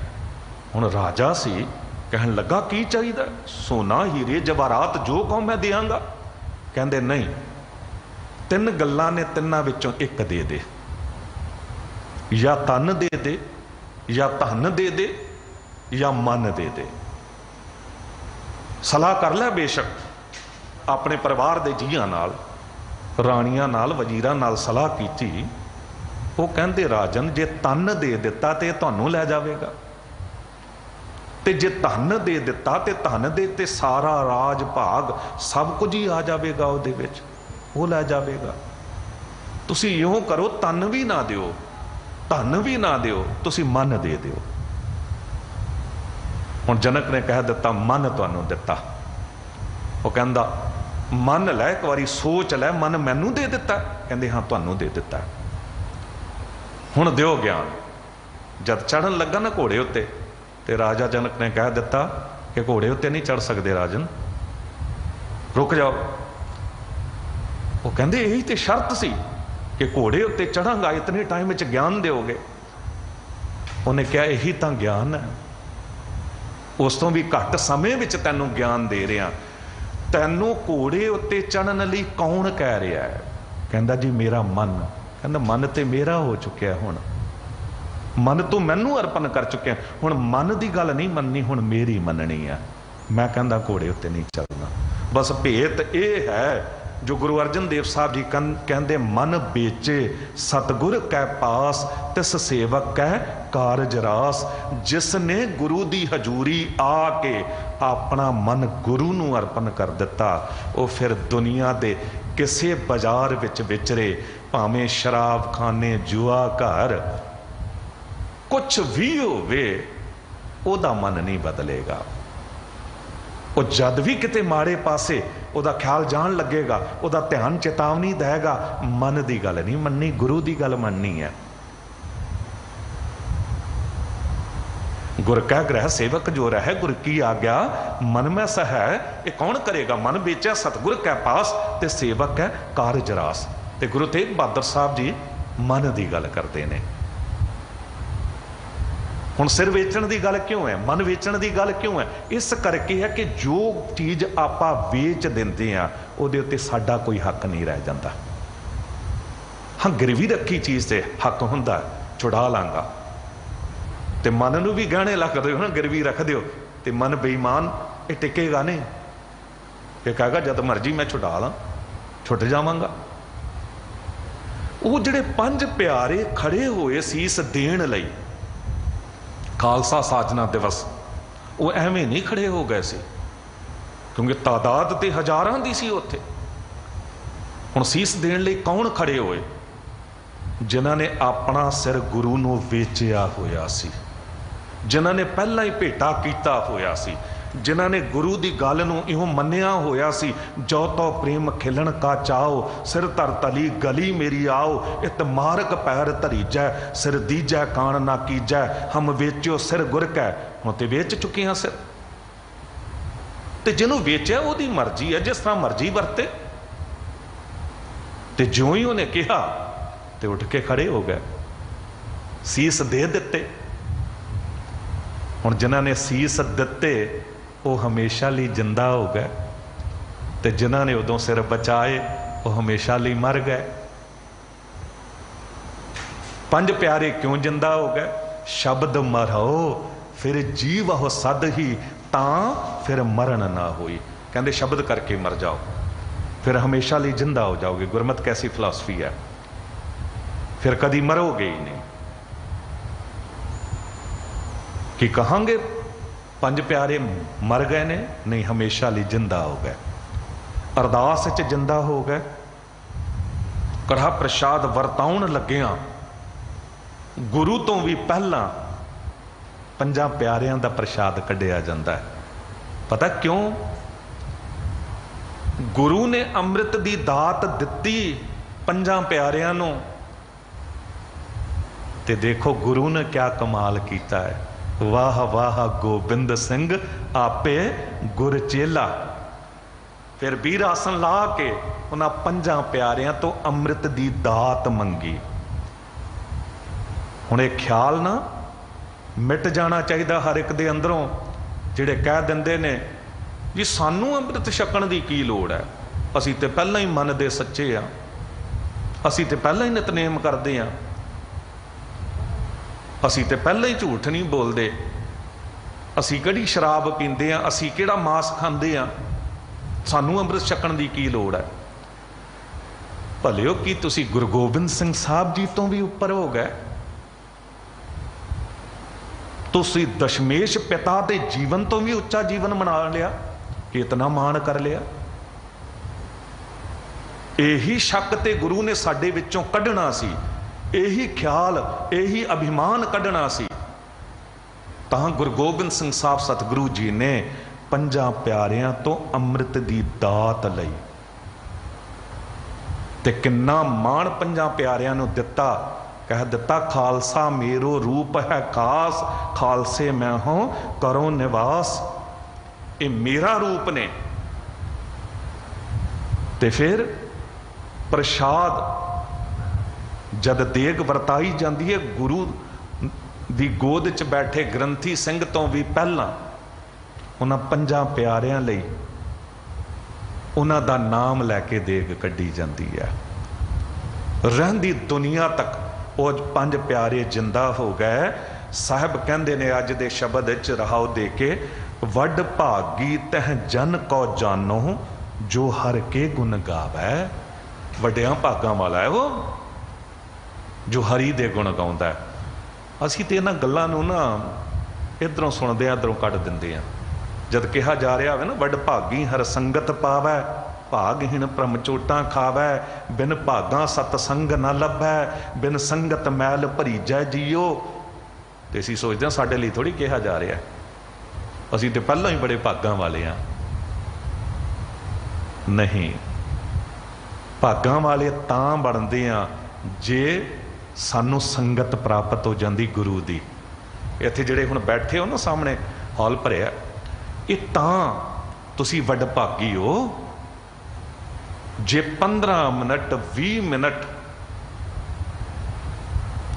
ਹੁਣ ਰਾਜਾ ਸੀ, ਕਹਿਣ ਲੱਗਾ ਕੀ ਚਾਹੀਦਾ? ਸੋਨਾ ਹੀਰੇ ਜਵਾਹਰਾਤ ਜੋ ਕਹੋ ਮੈਂ ਦਿਆਂਗਾ। ਕਹਿੰਦੇ ਨਹੀਂ, 3 ਗੱਲਾਂ ਨੇ, ਤਿੰਨਾਂ ਵਿੱਚੋਂ ਇੱਕ ਦੇ ਦੇ। ਜਾਂ ਤਨ ਦੇ ਦੇ, ਜਾਂ ਧਨ ਦੇ ਦੇ, ਜਾਂ ਮਨ ਦੇ ਦੇ। ਸਲਾਹ ਕਰ ਲੈ ਬੇਸ਼ੱਕ ਆਪਣੇ ਪਰਿਵਾਰ ਦੇ ਜੀਆਂ ਨਾਲ, ਰਾਣੀਆਂ ਨਾਲ, ਵਜ਼ੀਰਾਂ ਨਾਲ ਸਲਾਹ ਕੀਤੀ। ਉਹ ਕਹਿੰਦੇ ਰਾਜਨ ਜੇ ਤਨ ਦੇ ਦਿੱਤਾ ਤੇ ਤੁਹਾਨੂੰ ਲੈ ਜਾਵੇਗਾ, ਤੇ ਜੇ ਧਨ ਦੇ ਦਿੱਤਾ ਤੇ ਧਨ ਦੇ ਤੇ ਸਾਰਾ ਰਾਜ ਭਾਗ ਸਭ ਕੁਝ ਹੀ ਆ ਜਾਵੇਗਾ ਉਹਦੇ ਵਿੱਚ, ਉਹ ਲੈ ਜਾਵੇਗਾ। ਤੁਸੀਂ ਇਉਂ ਕਰੋ, ਤਨ ਵੀ ਨਾ ਦਿਓ, ਧਨ ਵੀ ਨਾ ਦਿਓ, ਤੁਸੀਂ ਮਨ ਦੇ ਦਿਓ। ਹੁਣ ਜਨਕ ਨੇ ਕਹਿ ਦਿੱਤਾ ਮਨ ਤੁਹਾਨੂੰ ਦਿੱਤਾ। ਉਹ ਕਹਿੰਦਾ ਮਨ ਲੈ, ਇੱਕ ਵਾਰੀ ਸੋਚ ਲੈ, ਮਨ ਮੈਨੂੰ ਦੇ ਦਿੱਤਾ? ਕਹਿੰਦੇ ਹਾਂ ਤੁਹਾਨੂੰ ਦੇ ਦਿੱਤਾ। ਹੁਣ ਦਿਓ ਗਿਆਨ। ਜਦ ਚੜ੍ਹਨ ਲੱਗਾ ਨਾ ਘੋੜੇ ਉੱਤੇ, ਤੇ ਰਾਜਾ ਜਨਕ ਨੇ ਕਹਿ ਦਿੱਤਾ ਕਿ ਘੋੜੇ ਉੱਤੇ ਨਹੀਂ ਚੜ੍ਹ ਸਕਦੇ ਰਾਜਨ, ਰੁਕ ਜਾਓ। ਉਹ ਕਹਿੰਦੇ ਇਹੀ ਤੇ ਸ਼ਰਤ ਸੀ ਕਿ ਘੋੜੇ ਉੱਤੇ ਚੜਾਂਗਾ, ਇਤਨੇ ਟਾਈਮ ਵਿੱਚ ਗਿਆਨ ਦਿਓਗੇ। ਉਹਨੇ ਕਿਹਾ ਇਹੀ ਤਾਂ ਗਿਆਨ ਹੈ, ਉਸ ਤੋਂ ਵੀ ਘੱਟ ਸਮੇਂ ਵਿੱਚ ਤੈਨੂੰ ਗਿਆਨ ਦੇ ਰਿਹਾ। ਤੈਨੂੰ ਘੋੜੇ ਉੱਤੇ ਚੜ੍ਹਨ ਲਈ ਕੌਣ ਕਹਿ ਰਿਹਾ ਹੈ? ਕਹਿੰਦਾ ਜੀ ਮੇਰਾ ਮਨ। ਕਹਿੰਦਾ ਮਨ ਤੇ ਮੇਰਾ ਹੋ ਚੁੱਕਿਆ, ਹੁਣ ਮਨ ਤੂੰ ਮੈਨੂੰ ਅਰਪਣ ਕਰ ਚੁੱਕਿਆ, ਹੁਣ ਮਨ ਦੀ ਗੱਲ ਨਹੀਂ ਮੰਨਣੀ, ਹੁਣ ਮੇਰੀ ਮੰਨਣੀ ਆ। ਮੈਂ ਕਹਿੰਦਾ ਘੋੜੇ ਉੱਤੇ ਨਹੀਂ ਚੱਲਣਾ। ਬਸ ਭੇਤ ਇਹ ਹੈ ਜੋ ਗੁਰੂ ਅਰਜਨ ਦੇਵ ਸਾਹਿਬ ਜੀ ਕਹਿੰਦੇ, ਮਨ ਵੇਚੇ ਸਤਿਗੁਰ ਕੈ ਪਾਸ, ਤਿਸ ਸੇਵਕ ਕੈ ਕਾਰਜ ਰਾਸ। ਜਿਸ ਨੇ ਗੁਰੂ ਦੀ ਹਜ਼ੂਰੀ ਆ ਕੇ ਆਪਣਾ ਮਨ ਗੁਰੂ ਨੂੰ ਅਰਪਣ ਕਰ ਦਿੱਤਾ, ਉਹ ਫਿਰ ਦੁਨੀਆ ਦੇ ਕਿਸੇ ਬਾਜ਼ਾਰ ਵਿੱਚ ਵਿਚਰੇ, ਭਾਵੇਂ ਸ਼ਰਾਬਖਾਨੇ, ਜੂਆ ਘਰ, ਕੁਛ ਵੀ ਹੋਵੇ, ਉਹਦਾ ਮਨ ਨਹੀਂ ਬਦਲੇਗਾ। ਉਹ ਜਦ ਵੀ ਕਿਤੇ ਮਾੜੇ ਪਾਸੇ ਉਹਦਾ ਖਿਆਲ ਜਾਣ ਲੱਗੇਗਾ, ਉਹਦਾ ਧਿਆਨ ਚੇਤਾਵਨੀ ਦੇਗਾ, ਮਨ ਦੀ ਗੱਲ ਨਹੀਂ ਮੰਨਣੀ, ਗੁਰੂ ਦੀ ਗੱਲ ਮੰਨਣੀ ਹੈ। ਗੁਰ ਕੈ ਗ੍ਰਹਿ ਸੇਵਕ ਜੋ ਰਹਿ, ਗੁਰ ਕੀ ਆਗਿਆ ਮਨ ਮੈਂ ਸਹੈ। ਇਹ ਕੌਣ ਕਰੇਗਾ? ਮਨ ਵੇਚਿਆ ਸਤਿਗੁਰ ਕੈ ਪਾਸ, ਤੇ ਸੇਵਕ ਹੈ ਕਾਰਜ ਰਾਸ। ਤੇ ਗੁਰੂ ਤੇਗ ਬਹਾਦਰ ਸਾਹਿਬ ਜੀ ਮਨ ਦੀ ਗੱਲ ਕਰਦੇ ਨੇ। ਹੁਣ ਸਿਰ ਵੇਚਣ ਦੀ ਗੱਲ ਕਿਉਂ ਹੈ, ਮਨ ਵੇਚਣ ਦੀ ਗੱਲ ਕਿਉਂ ਹੈ? ਇਸ ਕਰਕੇ ਹੈ ਕਿ ਜੋ ਚੀਜ਼ ਆਪਾਂ ਵੇਚ ਦਿੰਦੇ ਆ, ਉਹਦੇ ਉੱਤੇ ਸਾਡਾ ਕੋਈ ਹੱਕ ਨਹੀਂ ਰਹਿ ਜਾਂਦਾ। ਹਾਂ, ਗਿਰਵੀ ਰੱਖੀ ਚੀਜ਼ ਤੇ ਹੱਕ ਹੁੰਦਾ, ਛੁਡਾ ਲਾਂਗਾ। ਤੇ ਮਨ ਨੂੰ ਵੀ ਗਹਿਣੇ ਲੱਗ ਦਿਓ ਨਾ, ਗਿਰਵੀ ਰੱਖ ਦਿਓ, ਤੇ ਮਨ ਬੇਈਮਾਨ, ਇਹ ਟਿਕੇਗਾ ਨਹੀਂ। ਇਹ ਕਹੇਗਾ ਜਦ ਮਰਜੀ ਮੈਂ ਛੁਡਾ ਲਾਂ, ਛੁੱਟ ਜਾਵਾਂਗਾ। ਉਹ ਜਿਹੜੇ 5 ਪਿਆਰੇ ਖੜੇ ਹੋਏ ਸੀਸ ਦੇਣ ਲਈ ਖਾਲਸਾ ਸਾਜਨਾ ਦਿਵਸ, ਉਹ ਐਵੇਂ ਨਹੀਂ ਖੜੇ ਹੋ ਗਏ ਸੀ, ਕਿਉਂਕਿ ਤਾਦਾਦ ਤੇ ਹਜ਼ਾਰਾਂ ਦੀ ਸੀ ਉੱਥੇ। ਹੁਣ ਸੀਸ ਦੇਣ ਲਈ ਕੌਣ ਖੜੇ ਹੋਏ? ਜਿਨ੍ਹਾਂ ਨੇ ਆਪਣਾ ਸਿਰ ਗੁਰੂ ਨੂੰ ਵੇਚਿਆ ਹੋਇਆ ਸੀ, ਜਿਨ੍ਹਾਂ ਨੇ ਪਹਿਲਾਂ ਹੀ ਭੇਟਾ ਕੀਤਾ ਹੋਇਆ ਸੀ, ਜਿਨ੍ਹਾਂ ਨੇ ਗੁਰੂ ਦੀ ਗੱਲ ਨੂੰ ਇਉਂ ਮੰਨਿਆ ਹੋਇਆ ਸੀ, ਜੋ ਤੋ ਪ੍ਰੇਮ ਖਿਲਣ ਕਾ ਚਾਓ, ਸਿਰ ਧਰ ਤਲੀ ਗਲੀ ਮੇਰੀ ਆਓ, ਇਤ ਮਾਰਗ ਪੈਰ ਧਰੀਜੈ, ਸਿਰ ਦੀਜੈ ਕਾਣ ਨਾ ਕੀਜੈ, ਹਮ ਵੇਚਿਓ ਸਿਰ ਗੁਰ ਕੈ। ਹੁਣ ਤੇ ਵੇਚ ਚੁੱਕੇ ਹਾਂ ਸਿਰ, ਤੇ ਜਿਹਨੂੰ ਵੇਚਿਆ ਉਹਦੀ ਮਰਜ਼ੀ ਹੈ, ਜਿਸ ਤਰ੍ਹਾਂ ਮਰਜ਼ੀ ਵਰਤੇ। ਤੇ ਜਿਉਂ ਹੀ ਉਹਨੇ ਕਿਹਾ ਤੇ ਉੱਠ ਕੇ ਖੜੇ ਹੋ ਗਏ, ਸੀਸ ਦੇ ਦਿੱਤੇ। ਹੁਣ ਜਿਨ੍ਹਾਂ ਨੇ ਸੀਸ ਦਿੱਤੇ वो हमेशा ਲਈ जिंदा हो गए, तो जिन्होंने उदों सिर बचाए वो हमेशा ਲਈ मर गए। पंज प्यारे क्यों जिंदा हो गए? शब्द मरो फिर जीव हो सद ही, तां फिर मरण ना होई। कहते शब्द करके मर जाओ फिर हमेशा ਲਈ जिंदा हो जाओगे। गुरमत कैसी फिलॉसफी है, फिर कभी मरोगे ही नहीं। कि कहांगे पंज प्यारे मर गए ने? नहीं, हमेशा ਲਈ जिंदा हो गए। अरदास च जिंदा हो गए। कड़ा प्रसाद वरताउण लग्गिया गुरु तो भी पहला पंजा प्यारियां दा प्रसाद कढ़िया जाता है। पता क्यों? गुरु ने अमृत दी दात दिती पंजा प्यारियां नूं, ते देखो गुरु ने क्या कमाल किया है। वाह वाह गोबिंद सिंह आपे गुर चेला। फिर वीर आसन ला के उन्हां पंजा प्यारियां तो अमृत दी दात मंगी। हुण ये ख्याल ना मिट जाना चाहिए हर एक दे अंदरों, जिहड़े कह दिंदे ने भी सानू अमृत छकण दी की लोड़ है, असी ते पहलां ही मनदे सच्चे आ, असी ते पहलां ही नितनेम करदे आ, असी ते पहलां ही झूठ नहीं बोलते, असी किहड़ी शराब पींदे आ, असी किहड़ा मांस खांदे आ, सानू अमृत छकण दी की लोड़ है। भलिओ की तुसी गुरु गोबिंद सिंह साहब जी तो भी उपर हो गए? तुसी दशमेश पिता के जीवन तो भी उच्चा जीवन मना लिया कि इतना मान कर लिया। यही शक ते गुरु ने साडे विचों कढ़ना सी, यही ख्याल यही अभिमान कढ़ना सी। तां गुरु गोबिंद सिंह साहब सतगुरु जी ने पंजा प्यारियां तो अमृत दी दात लई, ते किन्ना मान पंजा प्यारियां नूं दिता। कह दिता खालसा मेरो रूप है खास, खालसे मैं हूं करो निवास। ये मेरा रूप ने। ते फिर प्रसाद जद देग वरताई जाती है, गुरु दी गोद च बैठे ग्रंथी सिंह तो भी पहला उन्हां पंजा प्यारियां लई उन्हां दा नाम लैके देग कड्डी जाती है। रहंदी दुनिया तक वो पंज प्यारे जिंदा हो गए। साहब कहंदे ने अज दे शब्द च रहाओ दे के, वड भागी तह जन को जानो जो हर के गुण गावै। वड्डियां भागां वाला है वो जो हरी दे गुण गाउंदा है। असीं ते इन्हां गल्लां नूं ना इधरों सुणदे आ इधरों कढ दिंदे आ। जद कहा जा रहा है ना वड भागी हर संगत पावै, भागहीन भ्रम चोटां खावै, बिन भागां सतसंग न लभै, बिन संगत मैल भरी जै जियो। तो असीं सोचते हैं साडे लई थोड़ी कहा जा रहा है, असीं तो पहलों ही बड़े भागां वाले हाँ। नहीं, भागां वाले तां बनदे आ जे सानू संगत प्राप्त हो जाती गुरु दी। इत्थे जिहड़े हुण बैठे हो ना सामने हॉल भरिया, ये तां तुसीं वड भागी हो जे 15 मिनट 20 मिनट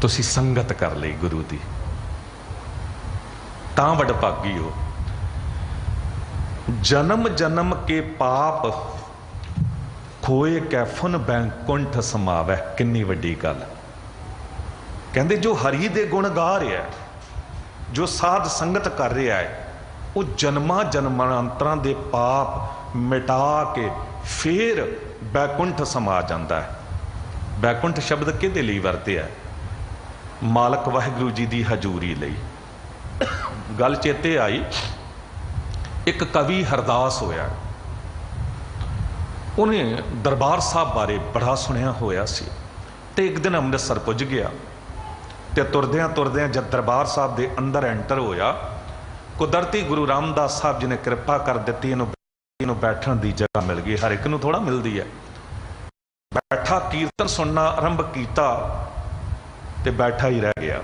तुसी संगत कर ली गुरु दी, तां वड भागी हो। जन्म जन्म के पाप खोए कैफुन बैंकुंठ समावै। किन्नी वड्डी गल। कहंदे जो हरि दे गुण गा रहा है, जो साध संगत कर रहा है, वो जन्मां जन्मांतरां दे पाप मिटा के फिर बैकुंठ समा जाता है। बैकुंठ शब्द किहदे लई वरतिया? मालक वाहिगुरू जी की हजूरी लई। गल चेते आई, एक कवि हरदास होया, उन्हें दरबार साहब बारे बड़ा सुनिया होया सी। ते एक दिन अमृतसर पुज गया, ते तुरद्यां तुरद्यां जब दरबार साहब के अंदर एंटर होया, कुदरती गुरु रामदास साहब जी ने कृपा कर दी, इनू बैठण की जगह मिल गई। हर एक नूं थोड़ा मिलती है। बैठा कीर्तन सुनना आरंभ किया ते बैठा ही रह गया।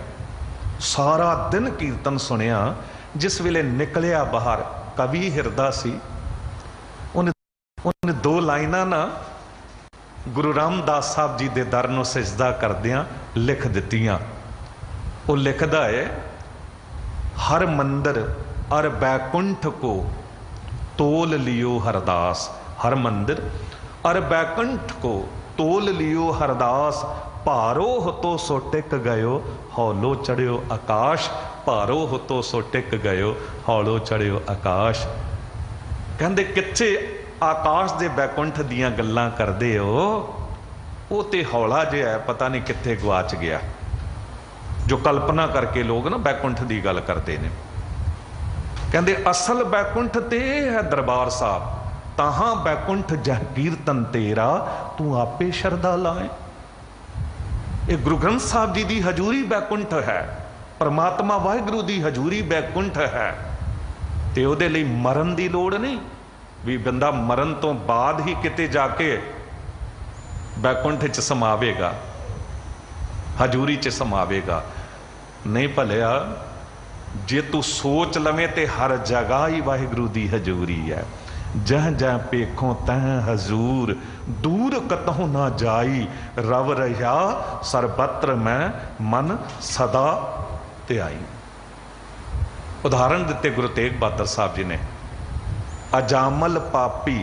सारा दिन कीर्तन सुनिया। जिस वेले निकलिया बाहर, कवि हिरदा सी, उन्हें 2 लाइनां ना गुरु रामदास साहब जी दे दर नूं सिजदा करदियां लिख दित्तियां। वो लिखदा है, हर मंदिर और बैकुंठ को तोल लियो हरदास, हर मंदिर अर बैकुंठ को तोल लियो हरदास, भारो तो सो टिक गयो, हौलो चढ़ियो आकाश, भारो तो सो टिक गयो, हौलो चढ़ियो आकाश। कहंदे किथे आकाश दे बैकुंठ दियां गल्लां करदे हो, वो ते हौला जिहा है, पता नहीं किथे गवाच गया। जो कल्पना करके लोग ना बैकुंठ की गल करते हैं, कहते असल बैकुंठ ते है दरबार साहब, ताहां बैकुंठ जह कीर्तन तेरा, तू आपे शरदा लाए। ये गुरु ग्रंथ साहब जी की हजूरी बैकुंठ है, परमात्मा वाहिगुरु की हजूरी बैकुंठ है। ते उहदे लई मरन की लोड़ नहीं भी बंदा मरन तो बाद ही किते जाके बैकुंठ च समावेगा, हजूरी च समावेगा। नहीं भलिया, जे तू सोच लवें ते हर जगह ही वाहिगुरु की हजूरी है। जह जह पेखों तह हजूर, दूर कतहु ना जाई, रव रहा सरबत्र में मन सदा त्याई। उदाहरण दिते गुरु तेग बहादुर साहब जी ने, अजामल पापी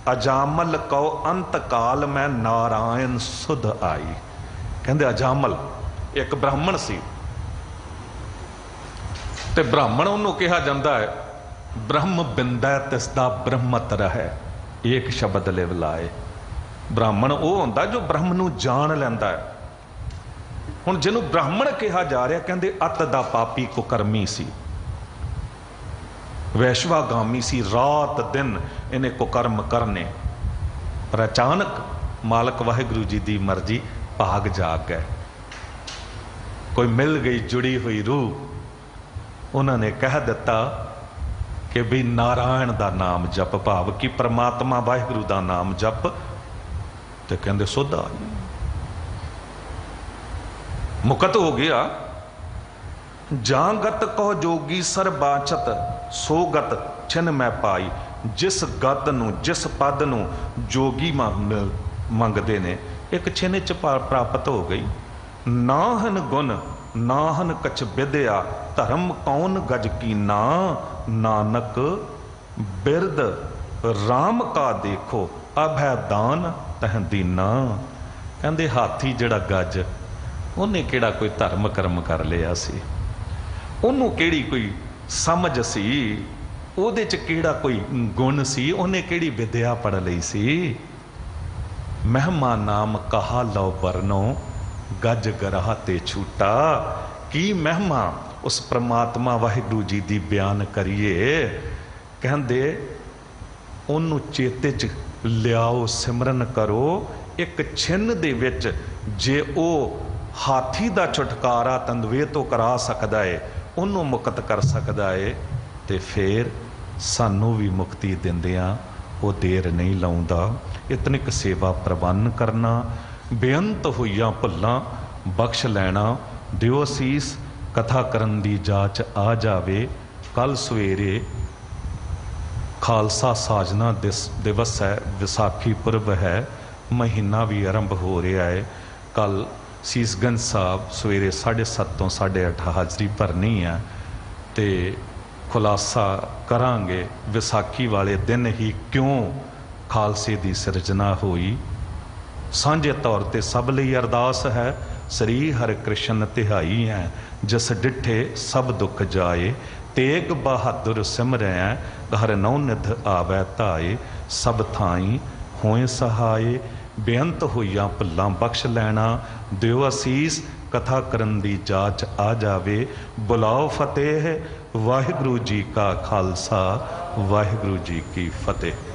अजामल कौ अंत काल में नारायण सुध आई। कहते अजामल एक ब्राह्मण सी, ते ब्राह्मण उन्होंने कहा जाता है, ब्रह्म बिंदै तिसदा ब्रह्मत रहे, एक शब्द लिव लाए। ब्राह्मण वो होंदा जो ब्रह्म नूं जान लैंदा है। हुण जिन्हों ब्राह्मण कहा जा रहा, कहते अत दा पापी कुकर्मी सी, वैश्वागामी सी, रात दिन इन्हें कुकर्म करने। पर अचानक मालक वाहिगुरु जी की मर्जी, भाग जाग गए। कोई मिल गई जुड़ी हुई रूह, उन्होंने कह दिता कि भी नारायण का नाम जप, भाव कि परमात्मा वाहिगुरु का नाम जप। तो कहते सुध आ गई, मुकत हो गया। जागत कहो जोगी सर बाचत, सो गत छिन मैं पाई। जिस गत नूं जिस पद नूं जोगी मंगते ने, एक छिन च प्राप्त हो गई। नाहन गुण नाहन कछ विद्या, धर्म कौन गज की ना, नानक बिरद राम का देखो, अभय दान तह दीना। कहते हाथी जड़ा गज, उन्हें केड़ा कोई धर्म कर्म कर लिया सी, उन्होंने केड़ी कोई समझ सी, उहदे च केड़ा कोई गुण सी, उन्हें केड़ी विद्या पढ़ लई सी। महिमा नाम कहा लो बरनो, गज गराह ते छूटा। की महिमा उस परमात्मा वाहिगुरु जी की बयान करिए। कहते उन्होंने चेते च लियाओ, सिमरन करो। एक छिन दे विच जे ओ हाथी का छुटकारा तंदवे तो करा सकता है, उन्होंने मुक्त कर सकता है, तो फिर सानू भी मुक्ति दिंदियां वो देर नहीं लाउंदा। इतनिक सेवा प्रबंध करना, बेअंत होईयां भुल्लां बख्श लैना। दिओ असीस कथा करन दी जाच आ जावे। कल सवेरे खालसा साजना दिवस है, विसाखी पुरब है, महीना भी आरंभ हो रहा है। कल सीसगंज साहब सवेरे 7:30 तो 8:30 हाजरी भरनी है, तो खुलासा करांगे विसाखी वाले दिन ही क्यों खालसे की सिरजना हुई। सांझे तौर पर सब लई अरदास है। श्री हर कृष्ण तिहाई है, जिस डिठे सब दुख जाए। तेग बहादुर सिमरै, हर नौ निध आवै धाए। सब थाई होए सहाय, बेअंत होईयां भुल्लां बख्श लैना। दिओ असीस कथा करन दी जाच आ जावे। बुलाओ फतेह, वाहिगुरु जी का खालसा, वाहिगुरु जी की फतेह।